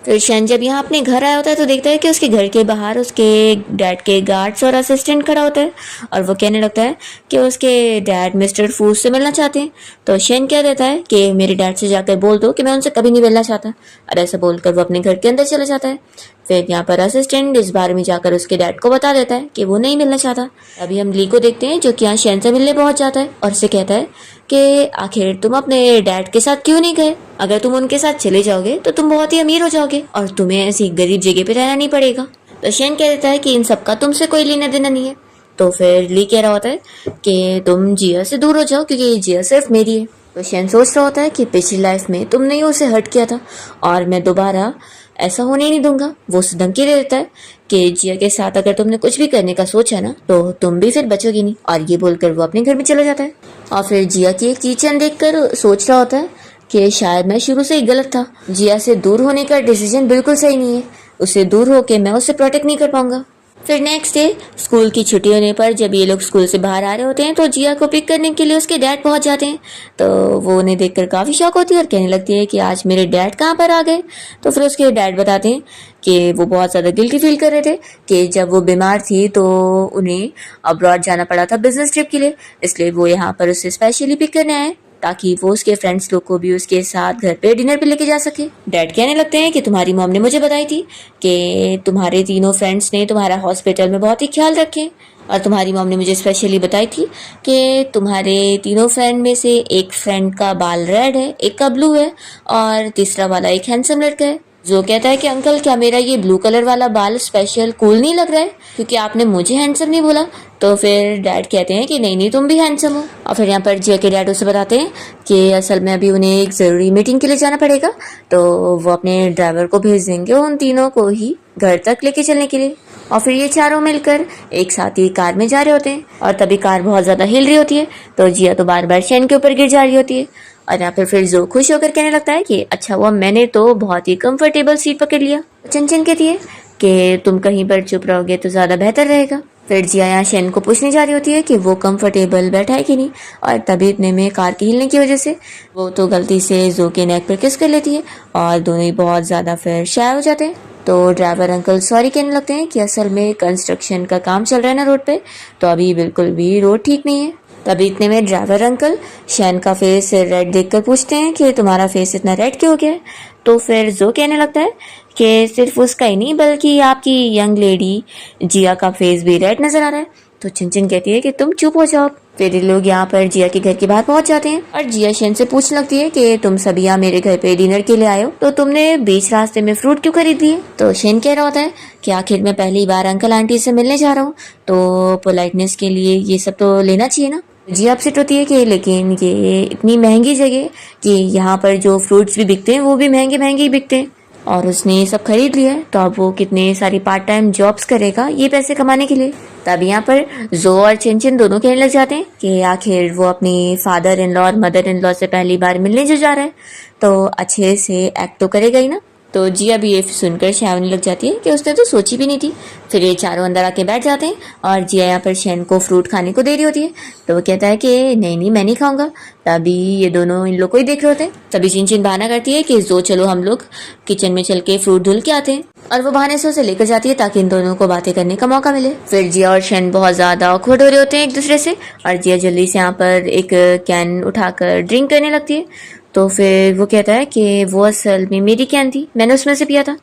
Speaker 1: फिर शैन जब यहाँ अपने घर आया होता है तो देखता है कि उसके घर के बाहर उसके डैड के गार्ड्स और असिस्टेंट खड़ा होता है और वो कहने लगता है कि उसके डैड मिस्टर फूस से मिलना चाहते हैं। तो शैन कह देता है कि मेरे डैड से जाकर बोल दो कि मैं उनसे कभी नहीं मिलना चाहता, और ऐसा बोलकर वो अपने घर के अंदर चला जाता है। फिर यहाँ पर असिस्टेंट इस बारे में जाकर उसके डैड को बता देता है कि वो नहीं मिलना चाहता। अभी हम ली को देखते हैं जो कि यहाँ शैन से मिलने पहुंच जाता है और उसे कहता है कि आखिर तुम अपने डैड के साथ क्यों नहीं गए, अगर तुम उनके साथ चले जाओगे तो तुम बहुत ही अमीर हो जाओगे और तुम्हें ऐसी गरीब जगह पे रहना नहीं पड़ेगा। तो शैन कह देता है कि इन सबका तुमसे कोई लेना देना नहीं है। तो फिर ली कह रहा होता है कि तुम जिया से दूर हो जाओ क्योंकि जिया सिर्फ मेरी है। तो शैन सोच रहा होता है कि पिछली लाइफ में तुमने ही उसे हर्ट किया था और मैं दोबारा ऐसा होने नहीं दूंगा। वो उसे धमकी दे देता है कि जिया के साथ अगर तुमने कुछ भी करने का सोचा ना तो तुम भी फिर बचोगी नहीं, और ये बोलकर वो अपने घर में चला जाता है। और फिर जिया की एक किचन देखकर सोच रहा होता है कि शायद मैं शुरू से ही गलत था, जिया से दूर होने का डिसीजन बिल्कुल सही नहीं है, उसे दूर होके मैं उसे प्रोटेक्ट नहीं कर पाऊंगा। फिर नेक्स्ट डे स्कूल की छुट्टी होने पर जब ये लोग स्कूल से बाहर आ रहे होते हैं तो जिया को पिक करने के लिए उसके डैड पहुंच जाते हैं। तो वो उन्हें देखकर काफ़ी शॉक होती है और कहने लगती है कि आज मेरे डैड कहाँ पर आ गए। तो फिर उसके डैड बताते हैं कि वो बहुत ज़्यादा गिल्टी फील कर रहे थे कि जब वो बीमार थी तो उन्हें अब्रॉड जाना पड़ा था बिजनेस ट्रिप के लिए, इसलिए वो यहाँ पर उसे स्पेशली पिक करने आए ताकि वो उसके फ्रेंड्स लोग को भी उसके साथ घर पे डिनर पे लेके जा सके। डैड कहने लगते हैं कि तुम्हारी मॉम ने मुझे बताई थी कि तुम्हारे तीनों फ्रेंड्स ने तुम्हारा हॉस्पिटल में बहुत ही ख्याल रखे, और तुम्हारी मॉम ने मुझे स्पेशली बताई थी कि तुम्हारे तीनों फ्रेंड में से एक फ्रेंड का बाल रेड है, एक का ब्लू है और तीसरा वाला एक हैंडसम लड़का है। जो कहता है कि अंकल क्या मेरा ये ब्लू कलर वाला बाल स्पेशल कूल नहीं लग रहा है क्योंकि आपने मुझे हैंडसम नहीं बोला। तो फिर डैड कहते हैं कि नहीं नहीं तुम भी हैंडसम हो। और फिर यहाँ पर जिया के डैड उसे बताते हैं कि असल में अभी उन्हें एक ज़रूरी मीटिंग के लिए जाना पड़ेगा, तो वो अपने ड्राइवर को भेज देंगे उन तीनों को ही घर तक लेके चलने के लिए। और फिर ये चारों मिलकर एक साथ ही कार में जा रहे होते हैं और तभी कार बहुत ज़्यादा हिल रही होती है, तो जिया तो बार बार शैन के ऊपर गिर जा रही होती है। और यहाँ पर फिर जो खुश होकर कहने लगता है कि अच्छा हुआ मैंने तो बहुत ही कंफर्टेबल सीट पकड़ लिया। चंचन कहती है कि तुम कहीं पर चुप रहोगे तो ज़्यादा बेहतर रहेगा। फिर जिया यहाँ शैन को पूछने जा रही होती है कि वो कंफर्टेबल बैठा है कि नहीं, और तभी इतने में कार के हिलने की वजह से वो तो गलती से जो के नेक पर किस कर लेती है और दोनों ही बहुत ज़्यादा फिर शायर हो जाते हैं। तो ड्राइवर अंकल सॉरी कहने लगते हैं कि असल में कंस्ट्रक्शन का काम चल रहा है ना रोड पे, तो अभी बिल्कुल भी रोड ठीक नहीं है। तभी इतने में ड्राइवर अंकल शैन का फेस रेड देखकर पूछते हैं कि तुम्हारा फेस इतना रेड क्यों हो गया है। तो फिर जो कहने लगता है कि सिर्फ उसका ही नहीं बल्कि आपकी यंग लेडी जिया का फेस भी रेड नजर आ रहा है। तो चिंचिन कहती है कि तुम चुप हो जाओ। फिर लोग यहाँ पर जिया के घर के बाहर पहुंच जाते हैं और जिया शैन से पूछने लगती है कि तुम सभी यहाँ मेरे घर पे डिनर के लिए आए हो, तो तुमने बीच रास्ते में फ्रूट क्यों खरीद लिए। तो शैन कह रहा होता है कि आखिर मैं पहली बार अंकल आंटी से मिलने जा रहा हूँ तो पोलाइटनेस के लिए ये सब तो लेना चाहिए ना। जी अपसेट होती है कि लेकिन ये इतनी महंगी जगह कि यहाँ पर जो फ्रूट्स भी बिकते हैं वो भी महंगे महंगे ही बिकते हैं, और उसने ये सब खरीद लिया है तो अब वो कितने सारी पार्ट टाइम जॉब्स करेगा ये पैसे कमाने के लिए। तब यहाँ पर जो और चिन दोनों कहने लग जाते हैं कि आखिर वो अपने फादर इन लॉ और मदर इन लॉ से पहली बार मिलने जो जा रहा है तो अच्छे से एक्ट तो करेगा ही ना। तो जी अब ये सुनकर शैवनी लग जाती है कि उसने तो सोची भी नहीं थी। फिर ये चारों अंदर आके बैठ जाते हैं और जिया यहाँ पर शैन को फ्रूट खाने को दे रही होती है तो वो कहता है कि नहीं नहीं मैं नहीं खाऊंगा। तभी ये दोनों इन लोग को ही देख रहे होते हैं। तभी चिन बहाना करती है कि जो चलो हम लोग किचन में चल के फ्रूट धुल के आते हैं, और वो बहाने से उसे लेकर जाती है ताकि इन दोनों को बातें करने का मौका मिले। फिर जिया और शैन बहुत ज्यादा ऑकवर्ड हो रहे होते हैं एक दूसरे से, और जिया जल्दी से यहाँ पर एक कैन उठाकर ड्रिंक करने लगती है। तो फिर वो कहता है कि वो असल में मेरी कैन थी, मैंने उसमें से पिया था।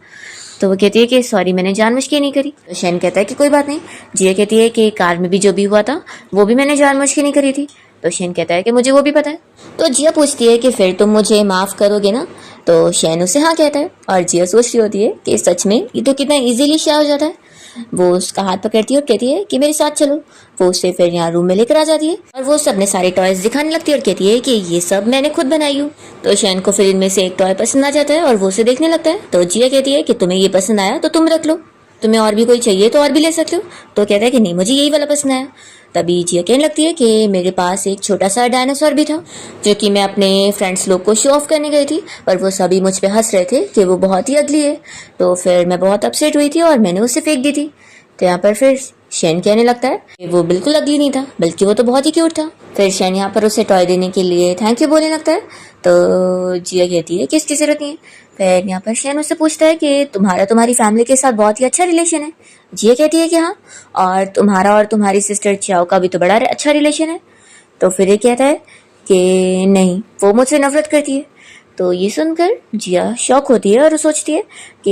Speaker 1: तो वो कहती है कि सॉरी मैंने जानबूझ के नहीं करी। तो शैन कहता है कि कोई बात नहीं। जिया कहती है कि कार में भी जो भी हुआ था वो भी मैंने जानबूझ के नहीं करी थी। तो शैन कहता है कि मुझे वो भी पता है। तो जिया पूछती है कि फिर तुम मुझे माफ़ करोगे ना। तो शैन उसे हाँ कहता है, और जिया सोच रही होती है कि सच में ये तो कितना इजीली शाह हो जाता है। वो उसका हाथ पकड़ती है और कहती है कि मेरे साथ चलो। वो उसे फिर यहाँ रूम में लेकर आ जाती है और वो सब अपने सारे टॉयज दिखाने लगती है और कहती है कि ये सब मैंने खुद बनाई हूँ। तो शैन को फिर इनमें से एक टॉय पसंद आ जाता है और वो उसे देखने लगता है। तो जिया कहती है कि तुम्हें ये पसंद आया तो तुम रख लो, तुम्हें और भी कोई चाहिए तो और भी ले सकते हो। तो कहता है कि नहीं मुझे यही वाला पसंद आया। तभी जिया कहने लगती है कि मेरे पास एक छोटा सा डायनासोर भी था जो कि मैं अपने फ्रेंड्स लोग को शो ऑफ करने गई थी, पर वो सभी मुझ पे हंस रहे थे कि वो बहुत ही अगली है। तो फिर मैं बहुत अपसेट हुई थी और मैंने उसे फेंक दी थी। तो यहाँ पर फिर शैन कहने लगता है कि वो बिल्कुल अगली नहीं था बल्कि वो तो बहुत ही क्यूट था। फिर शैन यहाँ पर उसे टॉय देने के लिए थैंक यू बोलने लगता है। तो जिया कहती है कि इसकी जरूरत नहीं है। फिर यहाँ पर शैन उससे पूछता है कि तुम्हारी फैमिली के साथ बहुत ही अच्छा रिलेशन है। जिया कहती है कि हाँ, और तुम्हारा और तुम्हारी सिस्टर चाओ का भी तो बड़ा अच्छा रिलेशन है। तो फिर ये कहता है कि नहीं वो मुझसे नफरत करती है। तो ये सुनकर जिया शॉक होती है और सोचती है कि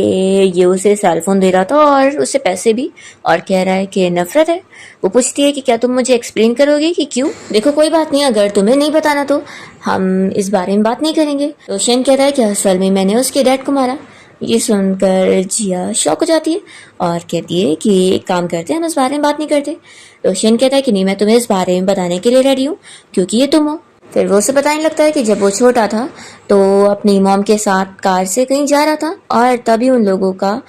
Speaker 1: ये उसे सेलफोन दे रहा था और उससे पैसे भी, और कह रहा है कि नफरत है। वो पूछती है कि क्या तुम मुझे एक्सप्लेन करोगे कि क्यों। देखो कोई बात नहीं, अगर तुम्हें नहीं बताना तो हम इस बारे में बात नहीं करेंगे। तो शैन कहता है कि असल में मैंने उसके डैड को मारा। ये सुनकर जिया शॉक हो जाती है और कहती है कि एक काम करते हैं हम इस बारे में बात नहीं करते। तो शैन कहता है कि नहीं मैं तुम्हें इस बारे में बताने के लिए रेडी हूँ क्योंकि ये तुम हो। फिर वो उसे बताने लगता है कि जब वो छोटा था तो अपनी मॉम के साथ कार से कहीं जा रहा था और तभी उन लोगों का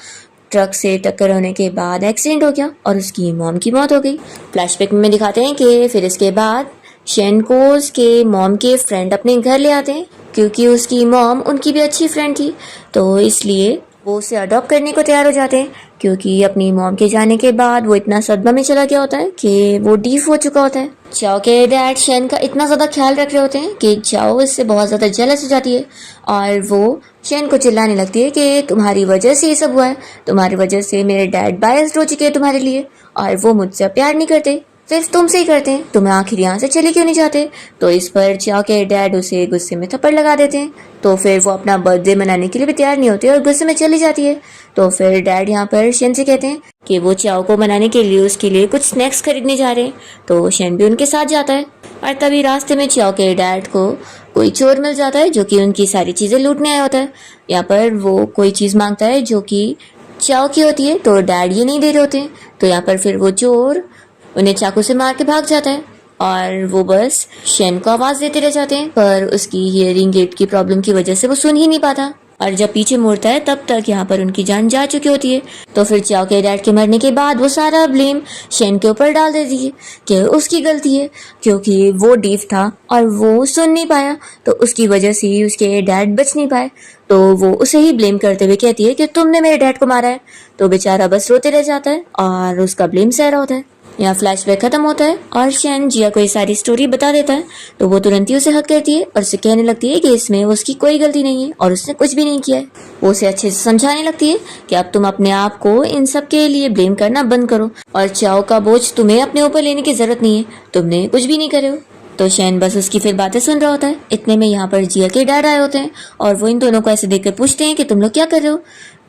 Speaker 1: ट्रक से टक्कर होने के बाद एक्सीडेंट हो गया और उसकी मॉम की मौत हो गई। फ्लैशबैक में दिखाते हैं कि फिर इसके बाद शैन को उसके मॉम के फ्रेंड अपने घर ले आते हैं क्योंकि उसकी मॉम उनकी भी अच्छी फ्रेंड थी, तो इसलिए वो उसे अडॉप्ट करने को तैयार हो जाते हैं क्योंकि अपनी मॉम के जाने के बाद वो इतना सदमा में चला गया होता है कि वो डीफ हो चुका होता है। चाओ के डैड शैन का इतना ज़्यादा ख्याल रख रहे होते हैं कि चाओ इससे बहुत ज़्यादा जेलस हो जाती है और वो शैन को चिल्लाने लगती है कि तुम्हारी वजह से ये सब हुआ है, तुम्हारी वजह से मेरे डैड बायस्ड हो चुके हैं तुम्हारे लिए और वो मुझसे प्यार नहीं करते, सिर्फ तुमसे ही करते हैं, तुम्हें आखिर यहाँ से चले क्यों नहीं जाते। तो इस पर चाओ के डैड उसे गुस्से में थप्पड़ लगा देते हैं। तो फिर वो अपना बर्थडे मनाने के लिए भी तैयार नहीं होती और गुस्से में चली जाती है। तो फिर डैड यहाँ पर शैन से कहते हैं कि वो चाओ को मनाने के लिए उसके लिए कुछ स्नैक्स खरीदने जा रहे हैं। तो शैन भी उनके साथ जाता है और तभी रास्ते में चाओ के डैड को कोई चोर मिल जाता है जो कि उनकी सारी चीज़ें लूटने आया होता है। यहाँ पर वो कोई चीज़ मांगता है जो कि चाओ की होती है, तो डैड ये नहीं दे रहे होते हैं। तो यहाँ पर फिर वो चोर उन्हें चाकू से मार के भाग जाता है और वो बस शैन को आवाज़ देते रह जाते हैं, पर उसकी हियरिंग एड की प्रॉब्लम की वजह से वो सुन ही नहीं पाता और जब पीछे मुड़ता है तब तक यहाँ पर उनकी जान जा चुकी होती है। तो फिर चाओ के डैड के मरने के बाद वो सारा ब्लेम शैन के ऊपर डाल देती है कि उसकी गलती है क्योंकि वो डीफ था और वो सुन नहीं पाया, तो उसकी वजह से ही उसके डैड बच नहीं पाए। तो वो उसे ही ब्लेम करते हुए कहती है कि तुमने मेरे डैड को मारा है। तो बेचारा बस रोते रह जाता है और उसका ब्लेम सह रहा होता है। यहाँ फ्लैशबैक खत्म होता है और शैन जिया को ये सारी स्टोरी बता देता है। तो वो तुरंत ही उसे हक करती है और उसे कहने लगती है कि इसमें उसकी कोई गलती नहीं है और उसने कुछ भी नहीं किया है। वो उसे अच्छे से समझाने लगती है कि अब तुम अपने आप को इन सब के लिए ब्लेम करना बंद करो और चाओ का बोझ तुम्हें अपने ऊपर लेने की जरूरत नहीं है, तुमने कुछ भी नहीं करे हो। तो शैन बस उसकी फिर बातें सुन रहा होता है। इतने में यहाँ पर जिया के डैड आए होते हैं और वो इन दोनों को ऐसे देखकर पूछते हैं कि तुम लोग क्या कर रहे हो।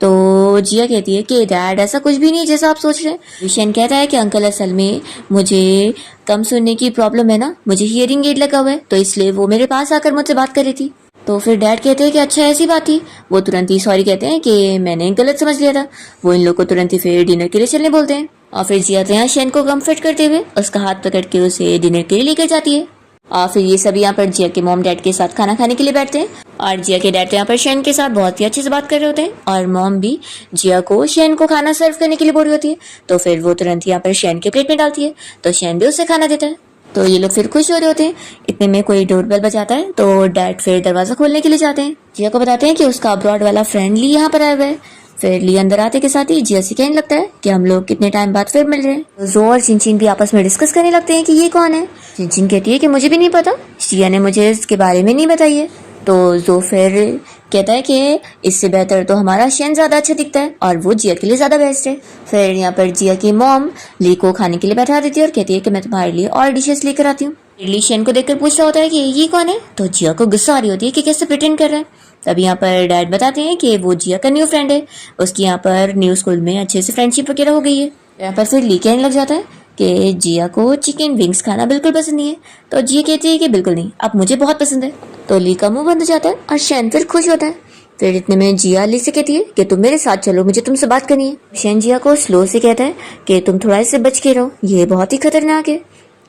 Speaker 1: तो जिया कहती है कि डैड ऐसा कुछ भी नहीं जैसा आप सोच रहे हैं। शैन कहता है कि अंकल असल में मुझे कम सुनने की प्रॉब्लम है ना, मुझे हियरिंग एड लगा हुआ है, तो इसलिए वो मेरे पास आकर मुझसे बात कर रही थी। तो फिर डैड कहते हैं कि अच्छा ऐसी बात थी। वो तुरंत ही सॉरी कहते हैं कि मैंने गलत समझ लिया था। वो इन लोग को तुरंत ही फिर डिनर के लिए चलने बोलते हैं। और फिर जिया तो यहाँ शेन को कम्फर्ट करते हुए उसका हाथ पकड़ के उसे डिनर के लिए लेकर जाती है। और फिर ये सभी यहाँ पर जिया के मॉम डैड के साथ खाना खाने के लिए बैठते हैं और जिया के डैड तो यहाँ पर शेन के साथ बहुत ही अच्छे से बात कर रहे होते हैं और मॉम भी जिया को शेन को खाना सर्व करने के लिए बोल रही होती है। तो फिर वो तुरंत यहाँ पर शेन के प्लेट में डालती है तो शेन भी उसे खाना देता है। तो ये लोग फिर खुश हो रहे होते हैं। इतने में कोई डोरबेल बजाता है तो डैड फिर दरवाजा खोलने के लिए जाते हैं। जिया को बताते हैं कि उसका अब्रॉड वाला फ्रेंड ली यहाँ पर आया हुआ है। फिर ली अंदर आते के साथ ही जिया से कहने लगता है कि हम लोग कितने टाइम बाद फिर मिल रहे हैं। जो और चिंचिन भी आपस में डिस्कस करने लगते हैं कि ये कौन है। चिंचिन कहती है कि मुझे भी नहीं पता, जिया ने मुझे इसके बारे में नहीं बताई है। तो जो फिर कहता है कि इससे बेहतर तो हमारा शेन ज्यादा अच्छा दिखता है और वो जिया के लिए ज्यादा बेस्ट है। फिर यहाँ पर जिया की मॉम ली को खाने के लिए बैठा देती है और कहती है कि मैं तुम्हारे लिए और डिशेस लेकर आती हूँ। ली शेन को देखकर पूछता होता है कि ये कौन है। तो जिया को गुस्सा आ रही होती है कि कैसे प्रिटेंड कर रहा है। तभी यहाँ पर डैड बताते हैं कि वो जिया का न्यू फ्रेंड है, उसकी यहाँ पर न्यू स्कूल में अच्छे से फ्रेंडशिप वगैरह हो गई है। यहाँ पर फिर ली कहने लग जाता है कि जिया को चिकन विंग्स खाना बिल्कुल पसंद नहीं है। तो जिया कहती है कि बिल्कुल नहीं, अब मुझे बहुत पसंद है। तो ली का मुंह बंद हो जाता है और शेन फिर खुश होता है। फिर इतने में जिया ली से कहती है कि तुम मेरे साथ चलो, मुझे तुमसे बात करनी है। शेन जिया को स्लो से कहता है कि तुम थोड़ा इससे बच के रहो, ये बहुत ही खतरनाक है।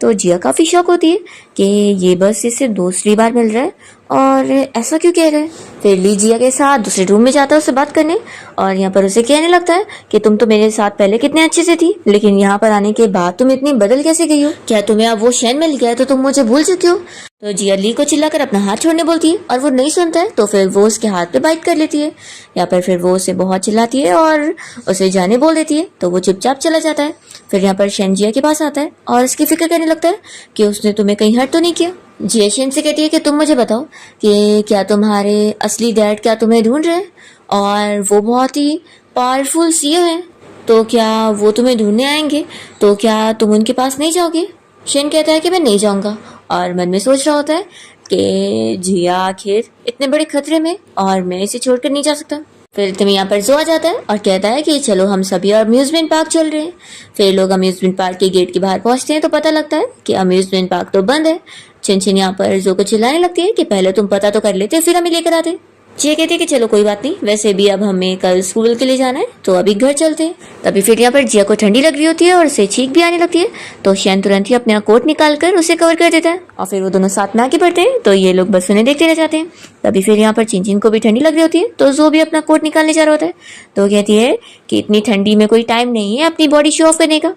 Speaker 1: तो जिया काफी शॉक होती है कि ये बस इससे दूसरी बार मिल रहा है और ऐसा क्यों कह रहा है। फिर ली जिया के साथ दूसरे रूम में जाता है उससे बात करने और यहाँ पर उसे कहने लगता है कि तुम तो मेरे साथ पहले कितने अच्छे से थी, लेकिन यहाँ पर आने के बाद तुम इतनी बदल कैसे गई हो। क्या तुम्हें अब वो शेन मिल गया है तो तुम मुझे भूल चुकी हो। तो जिया ली को चिल्लाकर अपना हाथ छोड़ने बोलती है और वो नहीं सुनता है। तो फिर वो उसके हाथ पे बाइट कर लेती है। यहाँ पर फिर वो उसे बहुत चिल्लाती है और उसे जाने बोल देती है। तो वो चुपचाप चला जाता है। फिर यहाँ पर शेन जिया के पास आता है और उसकी फिक्र करने लगता है कि उसने तुम्हें कहीं हर्ट तो नहीं किया। जिया शेन से कहती है कि तुम मुझे बताओ कि क्या तुम्हारे असली डैड क्या तुम्हें ढूंढ रहे हैं और वो बहुत ही पावरफुल सीईओ हैं, तो क्या वो तुम्हें ढूंढने आएंगे, तो क्या तुम उनके पास नहीं जाओगे। शेन कहता है कि मैं नहीं जाऊंगा और मन में सोच रहा होता है कि जिया आखिर इतने बड़े खतरे में और मैं इसे छोड़कर नहीं जा सकता। फिर तुम यहाँ पर जो आ जाता है और कहता है कि चलो हम सभी अम्यूजमेंट पार्क चल रहे हैं। फिर लोग अम्यूजमेंट पार्क के गेट के बाहर पहुंचते हैं तो पता लगता है कि अम्यूजमेंट पार्क तो बंद है। चिंचिन यहाँ पर जो को चिल्लाने लगती है कि पहले तुम पता तो कर लेते फिर हमें लेकर आते। जिया कहती है कि चलो कोई बात नहीं, वैसे भी अब हमें कल स्कूल के लिए जाना है तो अभी घर चलते हैं। तभी फिर यहाँ पर जिया को ठंडी लग रही होती है और उसे छींक भी आने लगती है। तो शेन तुरंत ही अपना कोट निकाल कर उसे कवर कर देता है और फिर वो दोनों साथ में आगे बढ़ते हैं। तो ये लोग बस उन्हें देखते रह जाते हैं। तभी फिर यहाँ पर चिंचिन को भी ठंडी लग रही होती है तो जो भी अपना कोट निकालने जा रहा होता है तो कहती है कि इतनी ठंडी में कोई टाइम नहीं है अपनी बॉडी शो ऑफ करने का।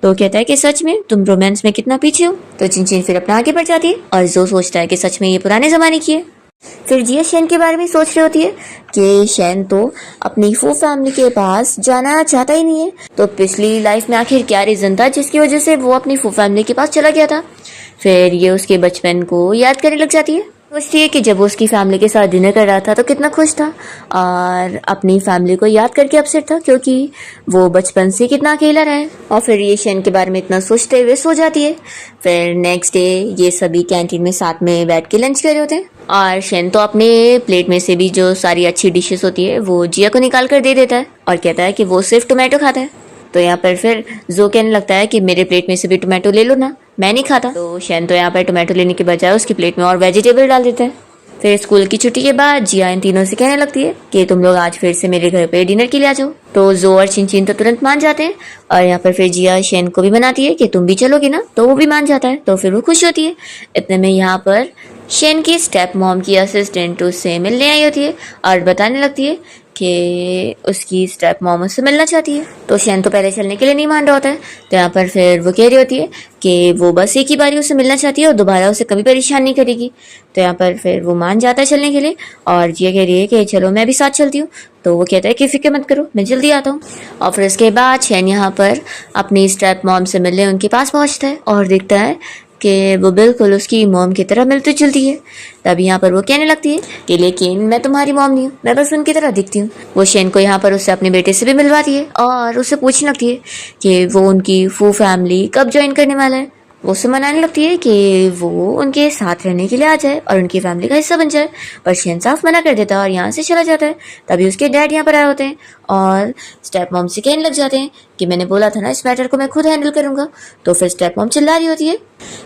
Speaker 1: तो कहता है कि सच में तुम रोमांस में कितना पीछे हो। तो चिंचिन फिर अपना आगे बढ़ जाती है और जो सोचता है कि सच में ये पुराने जमाने की है। फिर जिया शेन के बारे में सोच रही होती है कि शेन तो अपनी फू फैमिली के पास जाना चाहता ही नहीं है, तो पिछली लाइफ में आखिर क्या रीजन था जिसकी वजह से वो अपनी फू फैमिली के पास चला गया था। फिर ये उसके बचपन को याद करने लग जाती है। सोचती है कि जब वो उसकी फैमिली के साथ डिनर कर रहा था तो कितना खुश था और अपनी फैमिली को याद करके अपसेट था क्योंकि वो बचपन से कितना अकेला रहा है। और फिर ये शेन के बारे में इतना सोचते हुए सो जाती है। फिर नेक्स्ट डे ये सभी कैंटीन में साथ में बैठ के लंच कर रहे होते हैं और शेन तो अपने प्लेट में से भी जो सारी अच्छी डिशेस होती है वो जिया को निकाल कर दे देता है और कहता है कि वो सिर्फ टोमेटो खाता है। तो यहाँ पर फिर जो कहने लगता है कि मेरे प्लेट में से भी टोमेटो ले लो ना, मैं नहीं खाता। तो शेन तो यहाँ पर टोमेटो लेने के बजाय उसकी प्लेट में और वेजिटेबल डाल देता है। फिर स्कूल की छुट्टी के बाद जिया इन तीनों से कहने लगती है कि तुम लोग आज फिर से मेरे घर पे डिनर के लिए आ जाओ। तो जो और चिंचिन तो तुरंत मान जाते हैं और यहाँ पर फिर जिया शेन को भी मनाती है कि तुम भी चलोगे ना, तो वो भी मान जाता है। तो फिर वो खुश होती है। इतने में यहाँ पर शेन की स्टेप मॉम की असिस्टेंट उससे मिलने आई होती है और बताने लगती है कि उसकी स्टेप मॉम उससे मिलना चाहती है। तो शेन तो पहले चलने के लिए नहीं मान रहा होता है। तो यहाँ पर फिर वो कह रही होती है कि वो बस एक ही बारी उससे मिलना चाहती है और दोबारा उसे कभी परेशान नहीं करेगी। तो यहाँ पर फिर वो मान जाता है चलने के लिए और जिया कह रही है कि चलो मैं भी साथ चलती हूँ। तो वो कहता है कि फिक्र मत करो, मैं जल्दी आता हूँ। और फिर उसके बाद शेन यहाँ पर अपनी स्टेप मॉम से मिलने उनके पास पहुँचता है और देखता है कि वो बिल्कुल उसकी मॉम की तरह मिलती जुलती है। तभी यहाँ पर वो कहने लगती है कि लेकिन मैं तुम्हारी मॉम नहीं हूँ, मैं बस उनकी तरह दिखती हूँ। वो शेन को यहाँ पर उससे अपने बेटे से भी मिलवाती है और उससे पूछने लगती है कि वो उनकी फू फैमिली कब ज्वाइन करने वाला है। वो उससे मनाने लगती है कि वो उनके साथ रहने के लिए आ जाए और उनकी फैमिली का हिस्सा बन जाए, पर शेन साफ मना कर देता है और यहाँ से चला जाता है। तभी उसके डैड यहाँ पर आए होते हैं और स्टेप मॉम से कहने लग जाते हैं कि मैंने बोला था ना इस मैटर को मैं खुद हैंडल करूंगा। तो फिर स्टेप मॉम चिल्ला रही होती है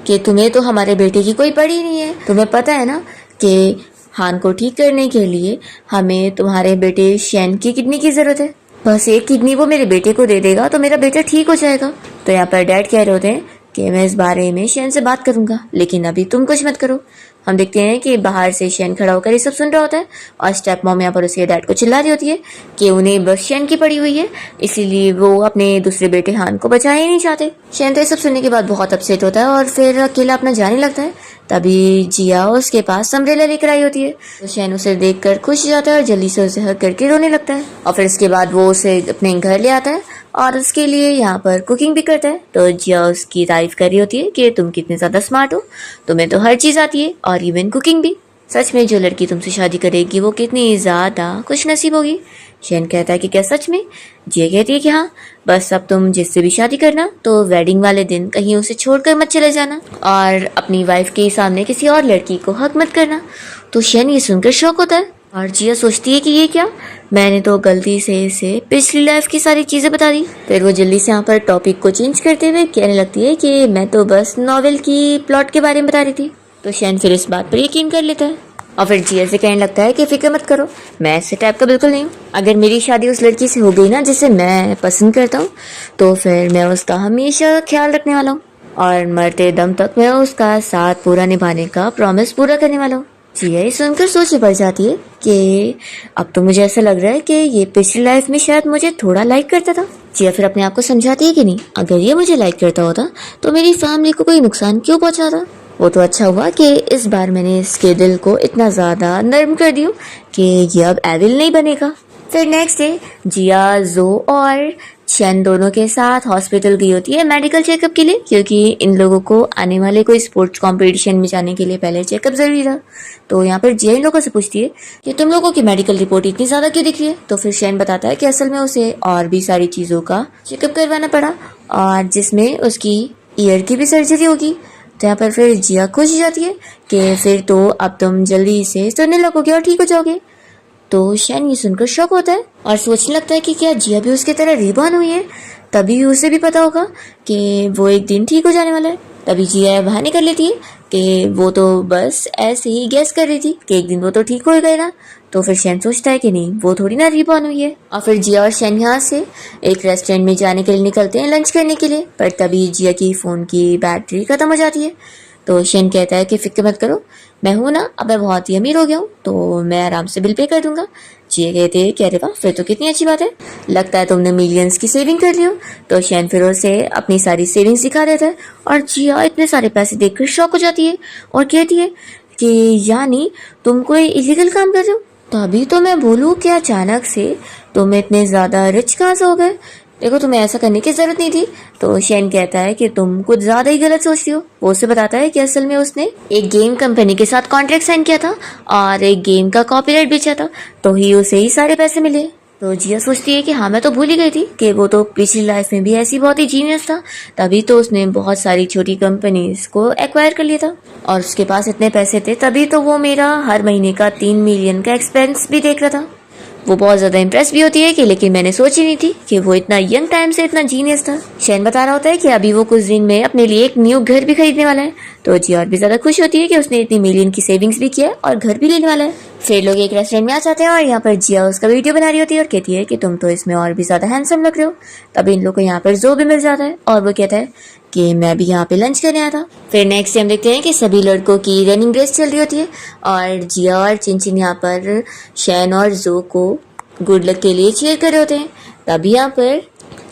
Speaker 1: कि तुम्हें तो हमारे बेटे की कोई पड़ी नहीं है, तुम्हें पता है ना कि हान को ठीक करने के लिए हमें तुम्हारे बेटे शेन की किडनी की जरूरत है। बस एक किडनी वो मेरे बेटे को दे देगा तो मेरा बेटा ठीक हो जाएगा। तो यहाँ पर डैड कह रहे होते हैं कि मैं इस बारे में शेन से बात करूंगा, लेकिन अभी तुम कुछ मत करो। हम देखते हैं कि बाहर से शेन खड़ा होकर ये सब सुन रहा होता है और स्टेप मॉम यहाँ पर उसके डैड को चिल्ला रही होती है कि उन्हें बस शेन की पड़ी हुई है, इसीलिए वो अपने दूसरे बेटे हान को बचाना ही नहीं चाहते। शेन तो ये सब सुनने के बाद बहुत अपसेट होता है और फिर अकेला अपना जाने लगता है। तभी जिया उसके पास अम्ब्रेला लेकर आई होती है, तो शेन उसे देखकर खुश हो जाता है और जल्दी से उसे हग करके रोने लगता है। और फिर इसके बाद वो उसे अपने घर ले आता है और उसके लिए यहाँ पर कुकिंग भी करता है। तो जिया उसकी तारीफ कर रही होती है कि तुम कितने ज्यादा स्मार्ट हो, तुम्हें तो हर चीज आती है और इवन कुकिंग भी। सच में जो लड़की तुमसे शादी करेगी वो कितनी ज्यादा खुश नसीब होगी। शेन कहता है कि क्या सच में? जिया कहती है कि हाँ, बस अब तुम जिससे भी शादी करना तो वेडिंग वाले दिन कहीं उसे छोड़कर मत चले जाना और अपनी वाइफ के सामने किसी और लड़की को हक मत करना। तो शेन ये सुनकर शौक होता है और जिया सोचती है कि ये क्या, मैंने तो गलती से इसे पिछली लाइफ की सारी चीजें बता दी। फिर वो जल्दी से यहाँ पर टॉपिक को चेंज करते हुए कहने लगती है कि मैं तो बस नॉवेल की प्लॉट के बारे में बता रही थी। तो शेन फिर इस बात पर यकीन कर लेता है और फिर जिया से कहने लगता है कि फिक्र मत करो, मैं ऐसे टाइप का बिल्कुल नहीं हूँ। अगर मेरी शादी उस लड़की से हो गई ना जिसे मैं पसंद करता हूँ, तो फिर मैं उसका हमेशा ख्याल रखने वाला हूँ और मरते दम तक मैं उसका साथ पूरा निभाने का प्रॉमिस पूरा करने वाला हूँ। जिया ये सुनकर सोच पड़ जाती है कि अब तो मुझे ऐसा लग रहा है कि ये पिछली लाइफ में शायद मुझे थोड़ा लाइक करता था। जिया फिर अपने आप को समझाती है कि नहीं, अगर ये मुझे लाइक करता होता तो मेरी फैमिली को कोई नुकसान क्यों पहुंचाता। वो तो अच्छा हुआ कि इस बार मैंने इसके दिल को इतना ज्यादा नर्म कर दिया कि ये अब एविल नहीं बनेगा। फिर नेक्स्ट डे जिया, जो और शेन दोनों के साथ हॉस्पिटल गई होती है मेडिकल चेकअप के लिए, क्योंकि इन लोगों को आने वाले कोई स्पोर्ट्स कंपटीशन में जाने के लिए पहले चेकअप जरूरी था। तो यहाँ पर जिया इन लोगों से पूछती है कि तुम लोगों की मेडिकल रिपोर्ट इतनी ज्यादा क्यों दिख रही है। तो फिर शेन बताता है कि असल में उसे और भी सारी चीजों का चेकअप करवाना पड़ा और जिसमें उसकी ईयर की भी सर्जरी होगी। तो यहाँ पर फिर जिया खुश हो जाती है कि फिर तो अब तुम जल्दी से सुनने लगोगे और ठीक हो जाओगे। तो शेन ये सुनकर शॉक होता है और सोचने लगता है कि क्या जिया भी उसकी तरह रीबॉर्न हुई है, तभी उसे भी पता होगा कि वो एक दिन ठीक हो जाने वाला है। तभी जिया बहाने कर लेती है कि वो तो बस ऐसे ही गेस कर रही थी कि एक दिन वो तो ठीक हो गए ना। तो फिर शेन सोचता है कि नहीं, वो थोड़ी ना रीबॉर्न हुई है। और फिर जिया और शेन यहाँ से एक रेस्टोरेंट में जाने के लिए निकलते हैं लंच करने के लिए, पर तभी जिया की फोन की बैटरी खत्म हो जाती है। तो शेन कहता है कि फिक्र मत करो, मैं हूं ना, अब मैं बहुत ही अमीर हो गया हूँ तो मैं आराम से बिल पे कर दूंगा। जिया कहते हैं कि अरे वाह, फिर तो कितनी अच्छी बात है, लगता है तुमने मिलियंस की सेविंग कर ली हो। तो शेन फिर उसे अपनी सारी सेविंग्स दिखा देता है और जिया इतने सारे पैसे देखकर शॉक हो जाती है और कहती है कि यानी तुम कोई इलीगल काम कर रहे हो। तभी तो मैं बोलूँ कि अचानक से तुम इतने ज्यादा रिच कहाँ से हो गए, देखो तुम्हें ऐसा करने की जरूरत नहीं थी। तो शेन कहता है कि तुम कुछ ज्यादा ही गलत सोचती हो। वो उसे बताता है कि असल में उसने एक गेम कंपनी के साथ कॉन्ट्रैक्ट साइन किया था और एक गेम का कॉपीराइट बेचा था, तो ही उसे ही सारे पैसे मिले। तो जिया सोचती है कि हाँ, मैं तो भूल ही गई थी कि वो तो पिछली लाइफ में भी ऐसी बहुत ही जीनियस था, तभी तो उसने बहुत सारी छोटी कंपनीज को एक्वायर कर लिया था और उसके पास इतने पैसे थे, तभी तो वो मेरा हर महीने का 3 मिलियन का एक्सपेंस भी देख रहा था। वो बहुत ज्यादा इम्प्रेस भी होती है कि लेकिन मैंने सोची नहीं थी कि वो इतना यंग टाइम से इतना जीनियस था। शेन बता रहा होता है कि अभी वो कुछ दिन में अपने लिए एक न्यू घर भी खरीदने वाला है। तो जिया और भी ज्यादा खुश होती है कि उसने इतनी मिलियन की सेविंग्स भी किया और घर भी लेने वाला है। फिर लोग एक रेस्टोरेंट में आ जाते हैं और यहाँ पर जिया उसका वीडियो बना रही होती है और कहती है कि तुम तो इसमें और भी ज्यादा हैंडसम लग रहे हो। तभी इन लोग को यहाँ पर जो भी मिल जाता है और वो कहता है कि मैं भी यहाँ पे लंच करने आया था। फिर नेक्स्ट टाइम देखते हैं कि सभी लड़कों की रनिंग रेस चल रही होती है और जिया और चिनचिन यहाँ पर शेन और जो को गुड लक के लिए चीयर कर रहे होते हैं। तभी यहाँ पर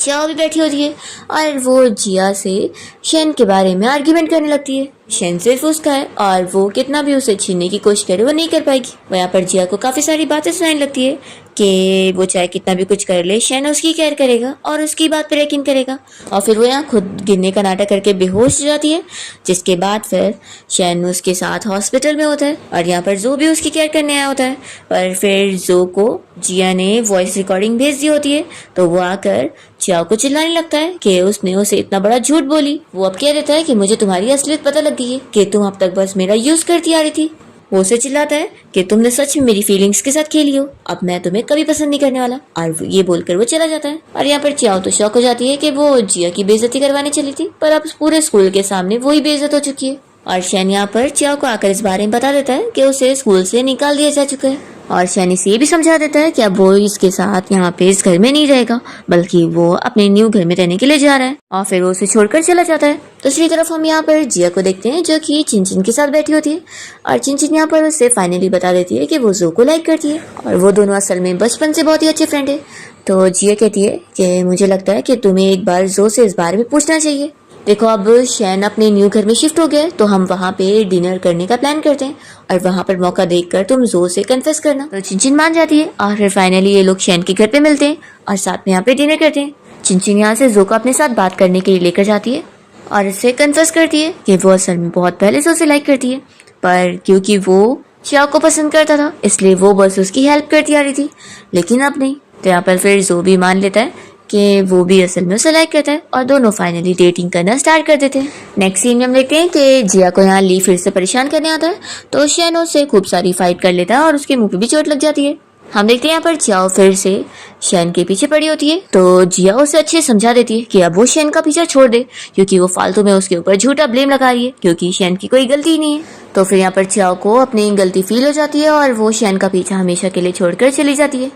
Speaker 1: चाओ भी बैठी होती है और वो जिया से शेन के बारे में आर्ग्यूमेंट करने लगती है। शेन सिर्फ उसका है और वो कितना भी उसे छीनने की कोशिश करे वो नहीं कर पाएगी। वो यहाँ पर जिया को काफी सारी बातें सुनाने लगती है कि वो चाहे कितना भी कुछ कर ले, शेन उसकी केयर करेगा और उसकी बात पर यकीन करेगा। और फिर वो यहाँ खुद गिरने का नाटक करके बेहोश हो जाती है, जिसके बाद फिर शेन उसके साथ हॉस्पिटल में होता है और यहाँ पर जो भी उसकी केयर करने आया होता है। पर फिर जो को जिया ने वॉइस रिकॉर्डिंग भेज दी होती है, तो वो आकर चाओ को चिल्लाने लगता है कि उसने उसे इतना बड़ा झूठ बोली। वो अब कह देता है कि मुझे तुम्हारी असलियत पता लग गई है कि तुम अब तक बस मेरा यूज करती आ रही थी। वो उसे चिल्लाता है कि तुमने सच में मेरी फीलिंग्स के साथ खेली हो, अब मैं तुम्हें कभी पसंद नहीं करने वाला। और ये बोलकर वो चला जाता है और यहाँ पर चाओ तो शौक हो जाती है कि वो जिया की बेइज्जती करवाने चली थी, पर अब पूरे स्कूल के सामने वो ही बेइज्जत हो चुकी है। और शेन यहाँ पर चाओ को आकर इस बारे में बता देता है कि उसे स्कूल से निकाल दिया जा चुका है और शैन इसे ये भी समझा देता है कि अब वो इसके साथ यहाँ पे इस घर में नहीं रहेगा, बल्कि वो अपने न्यू घर में रहने के लिए जा रहा है, और फिर वो उसे छोड़कर चला जाता है। दूसरी तरफ हम यहाँ पर जिया को देखते हैं, जो कि चिनचिन के साथ बैठी होती है, और चिनचिन यहाँ पर उसे फाइनली बता देती है कि वो जो को लाइक करती है, और वो दोनों असल में बचपन से बहुत ही अच्छे फ्रेंड है। तो जिया कहती है कि मुझे लगता है कि तुम्हें एक बार जो से इस बारे में पूछना चाहिए। देखो, अब शैन अपने न्यू घर में शिफ्ट हो गया, तो हम वहाँ पे डिनर करने का प्लान करते हैं, और वहाँ पर मौका देखकर तुम जो से कन्फेस करना। तो चिनचिन मान जाती है, और फिर फाइनली ये लोग शैन के घर पे मिलते हैं और साथ में यहाँ पे डिनर करते हैं। चिनचिन यहाँ से जो को अपने साथ बात करने के लिए लेकर जाती है, और इससे कन्फेस करती है कि वो असल में बहुत पहले से उसे लाइक करती है, पर क्योंकि वो चिया को पसंद करता था इसलिए वो बस उसकी हेल्प करती आ रही थी, लेकिन अब नहीं। तो यहाँ पर फिर जो भी मान लेता है कि वो भी असल में उसे लाइक करता है, और दोनों फाइनली डेटिंग करना स्टार्ट कर देते हैं। नेक्स्ट सीन में हम देखते हैं कि जिया को यहाँ ली फिर से परेशान करने आता है, तो शैन उससे खूब सारी फाइट कर लेता है और उसके मुंह पे भी चोट लग जाती है। हम देखते हैं यहाँ पर जिया फिर से शैन के पीछे पड़ी होती है, तो जिया उसे अच्छे से समझा देती है कि अब वो शैन का पीछा छोड़ दे, क्योंकि वो फालतू में उसके ऊपर झूठा ब्लेम लगा रही है, क्योंकि शैन की कोई गलती ही नहीं है। तो फिर यहाँ पर जिया को अपनी गलती फील हो जाती है, और वो शैन का पीछा हमेशा के लिए छोड़कर चली जाती है।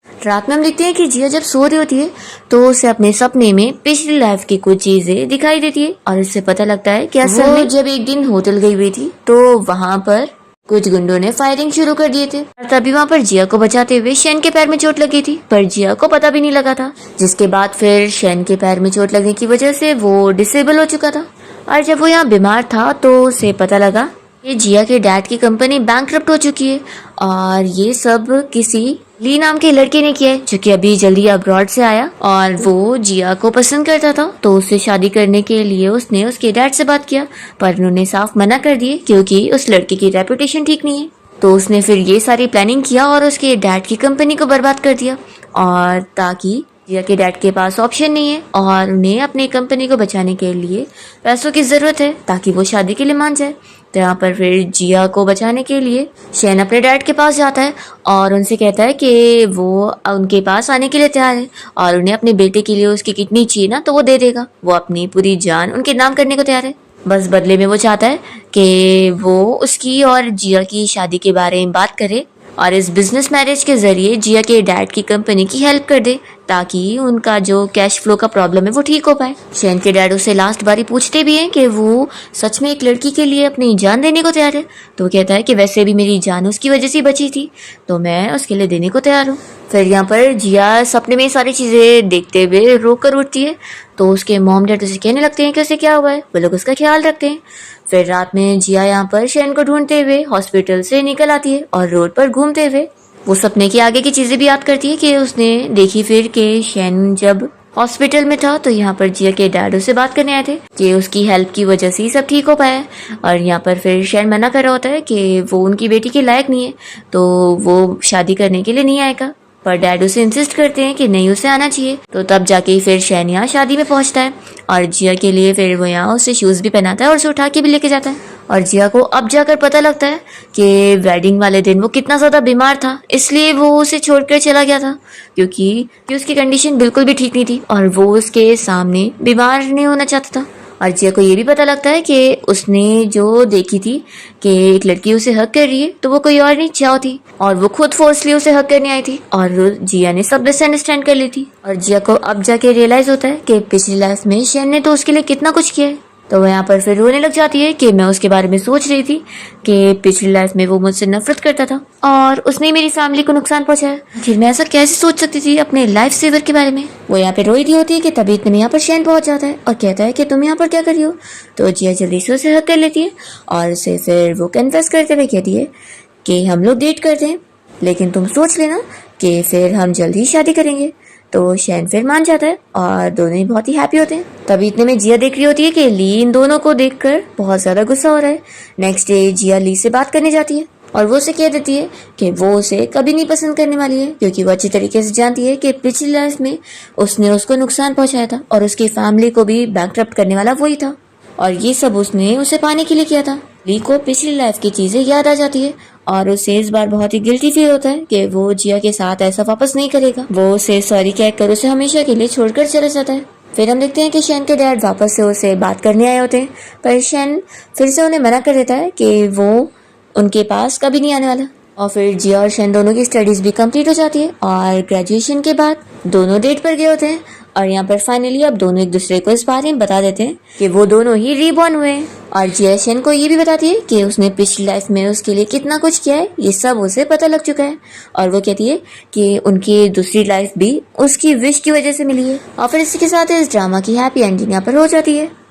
Speaker 1: रात में हम देखते हैं कि जिया जब सो रही होती है, तो उसे अपने सपने में पिछली लाइफ की कुछ चीजें दिखाई देती है, और इससे पता लगता है कि असल में जब एक दिन होटल गई हुई थी, तो वहाँ पर कुछ गुंडों ने फायरिंग शुरू कर दिए थे, और तभी वहाँ पर जिया को बचाते हुए शैन के पैर में चोट लगी थी, पर जिया को पता भी नहीं लगा था। जिसके बाद फिर शैन के पैर में चोट लगने की वजह से वो डिसेबल हो चुका था, और जब वो यहाँ बीमार था तो उसे पता लगा कि जिया के डैड की कंपनी बैंकरप्ट हो चुकी है, और ये सब किसी ली नाम के लड़के ने किया है, जो कि अभी जल्दी अब्रॉड से आया, और वो जिया को पसंद करता था, तो उससे शादी करने के लिए उसने उसके डैड से बात किया, पर उन्होंने साफ मना कर दिए क्योंकि उस लड़के की रेपुटेशन ठीक नहीं है। तो उसने फिर ये सारी प्लानिंग किया और उसके डैड की कंपनी को बर्बाद कर दिया, और ताकि जिया के डैड के पास ऑप्शन नहीं है और उन्हें अपनी कंपनी को बचाने के लिए पैसों की जरूरत है ताकि वो शादी के लिए मान जाए। तो यहाँ पर फिर जिया को बचाने के लिए शैन अपने डैड के पास जाता है और उनसे कहता है कि वो उनके पास आने के लिए तैयार है, और उन्हें अपने बेटे के लिए उसकी किडनी चाहिए ना, तो वो दे देगा। वो अपनी पूरी जान उनके नाम करने को तैयार है, बस बदले में वो चाहता है कि वो उसकी और जिया की शादी के बारे में बात करे, और इस बिजनेस मैरिज के जरिए जिया के डैड की कंपनी की हेल्प कर दे, ताकि उनका जो कैश फ्लो का प्रॉब्लम है वो ठीक हो पाए। शैन के डैड उसे लास्ट बारी पूछते भी हैं कि वो सच में एक लड़की के लिए अपनी जान देने को तैयार है, तो वो कहता है कि वैसे भी मेरी जान उसकी वजह से बची थी, तो मैं उसके लिए देने को तैयार हूँ। फिर यहाँ पर जिया सपने में सारी चीजें देखते हुए रो कर उठती है, तो उसके मॉम डैड उसे कहने लगते हैं कि उसे क्या हुआ है, वो लोग उसका ख्याल रखते हैं। फिर रात में जिया यहाँ पर शैन को ढूंढते हुए हॉस्पिटल से निकल आती है, और रोड पर घूमते हुए वो सपने के आगे की चीजें भी याद करती है कि उसने देखी फिर कि शैन जब हॉस्पिटल में था तो यहाँ पर जिया के डैड उससे बात करने आए थे कि उसकी हेल्प की वजह से ही सब ठीक हो पाया है, और यहाँ पर फिर शैन मना कर रहा होता है कि वो उनकी बेटी के लायक नहीं है, तो वो शादी करने के लिए नहीं आएगा, पर डैड उसे इंसिस्ट करते हैं कि नहीं, उसे आना चाहिए। तो तब जाके फिर शैन यहाँ शादी में पहुंचता है, और जिया के लिए फिर वो यहाँ उसे शूज भी पहनाता है और उसे उठा के भी लेके जाता है। और जिया को अब जाकर पता लगता है कि वेडिंग वाले दिन वो कितना ज्यादा बीमार था, इसलिए वो उसे छोड़कर चला गया था, क्योंकि उसकी कंडीशन बिल्कुल भी ठीक नहीं थी और वो उसके सामने बीमार नहीं होना चाहता था। और जिया को ये भी पता लगता है कि उसने जो देखी थी कि एक लड़की उसे हक कर रही है, तो वो कोई और नहीं चाह थी, और वो खुद फोर्सली उसे हक करने आई थी, और जिया ने सब मिसअंडरस्टैंड कर ली थी। और जिया को अब जाके रियलाइज होता है कि पिछली लाइफ में शैन ने तो उसके लिए कितना कुछ किया है, तो वो यहाँ पर फिर रोने लग जाती है कि मैं उसके बारे में सोच रही थी कि पिछली लाइफ में वो मुझसे नफरत करता था और उसने मेरी फैमिली को नुकसान पहुंचाया, फिर मैं ऐसा कैसे सोच सकती थी अपने लाइफ सेवर के बारे में। वो यहाँ पे रोई रही होती है कि तभी इतने में यहाँ पर शैन पहुंच जाता है और कहता है कि तुम यहाँ पर क्या कर रही हो। तो जिया जल्दी से उसे हक कर लेती है और उसे फिर वो कन्फेस करते हुए कहती है कि हम लोग डेट करते हैं, लेकिन तुम सोच लेना कि फिर हम जल्दी ही शादी करेंगे। तो शैन फिर मान जाता है और दोनों ही बहुत ही हैप्पी होते हैं। तभी इतने में जिया देख रही होती है कि ली इन दोनों को देखकर बहुत ज्यादा गुस्सा हो रहा है। नेक्स्ट डे जिया ली से बात करने जाती है और वो उसे कह देती है कि वो उसे कभी नहीं पसंद करने वाली है, क्योंकि वो अच्छी तरीके से जानती है कि पिछली लाइफ में उसने उसको नुकसान पहुंचाया था और उसकी फैमिली को भी बैंकरप्ट करने वाला वही था, और ये सब उसने उसे पाने के लिए किया था। ली को पिछली लाइफ की चीजें याद आ जाती है और उसे इस बार बहुत ही गिल्टी फील होता है कि वो जिया के साथ ऐसा वापस नहीं करेगा। वो उसे सॉरी कहकर उसे हमेशा के लिए छोड़कर चला जाता है। फिर हम देखते हैं कि शैन के डैड वापस से उसे बात करने आए होते हैं, पर शैन फिर से उन्हें मना कर देता है कि वो उनके पास कभी नहीं आने वाला। और फिर जिया और शन दोनों की स्टडीज भी कंप्लीट हो जाती है और ग्रेजुएशन के बाद दोनों डेट पर गए होते हैं। और यहाँ पर फाइनली अब दोनों एक दूसरे को इस बारे में बता देते हैं कि वो दोनों ही रीबॉर्न हुए हैं। और जिया शन को ये भी बताती है कि उसने पिछली लाइफ में उसके लिए कितना कुछ किया है, ये सब उसे पता लग चुका है। और वो कहती है कि उनकी दूसरी लाइफ भी उसकी विश की वजह से मिली है। और फिर इसी के साथ इस ड्रामा की हैप्पी एंडिंग यहाँ पर हो जाती है।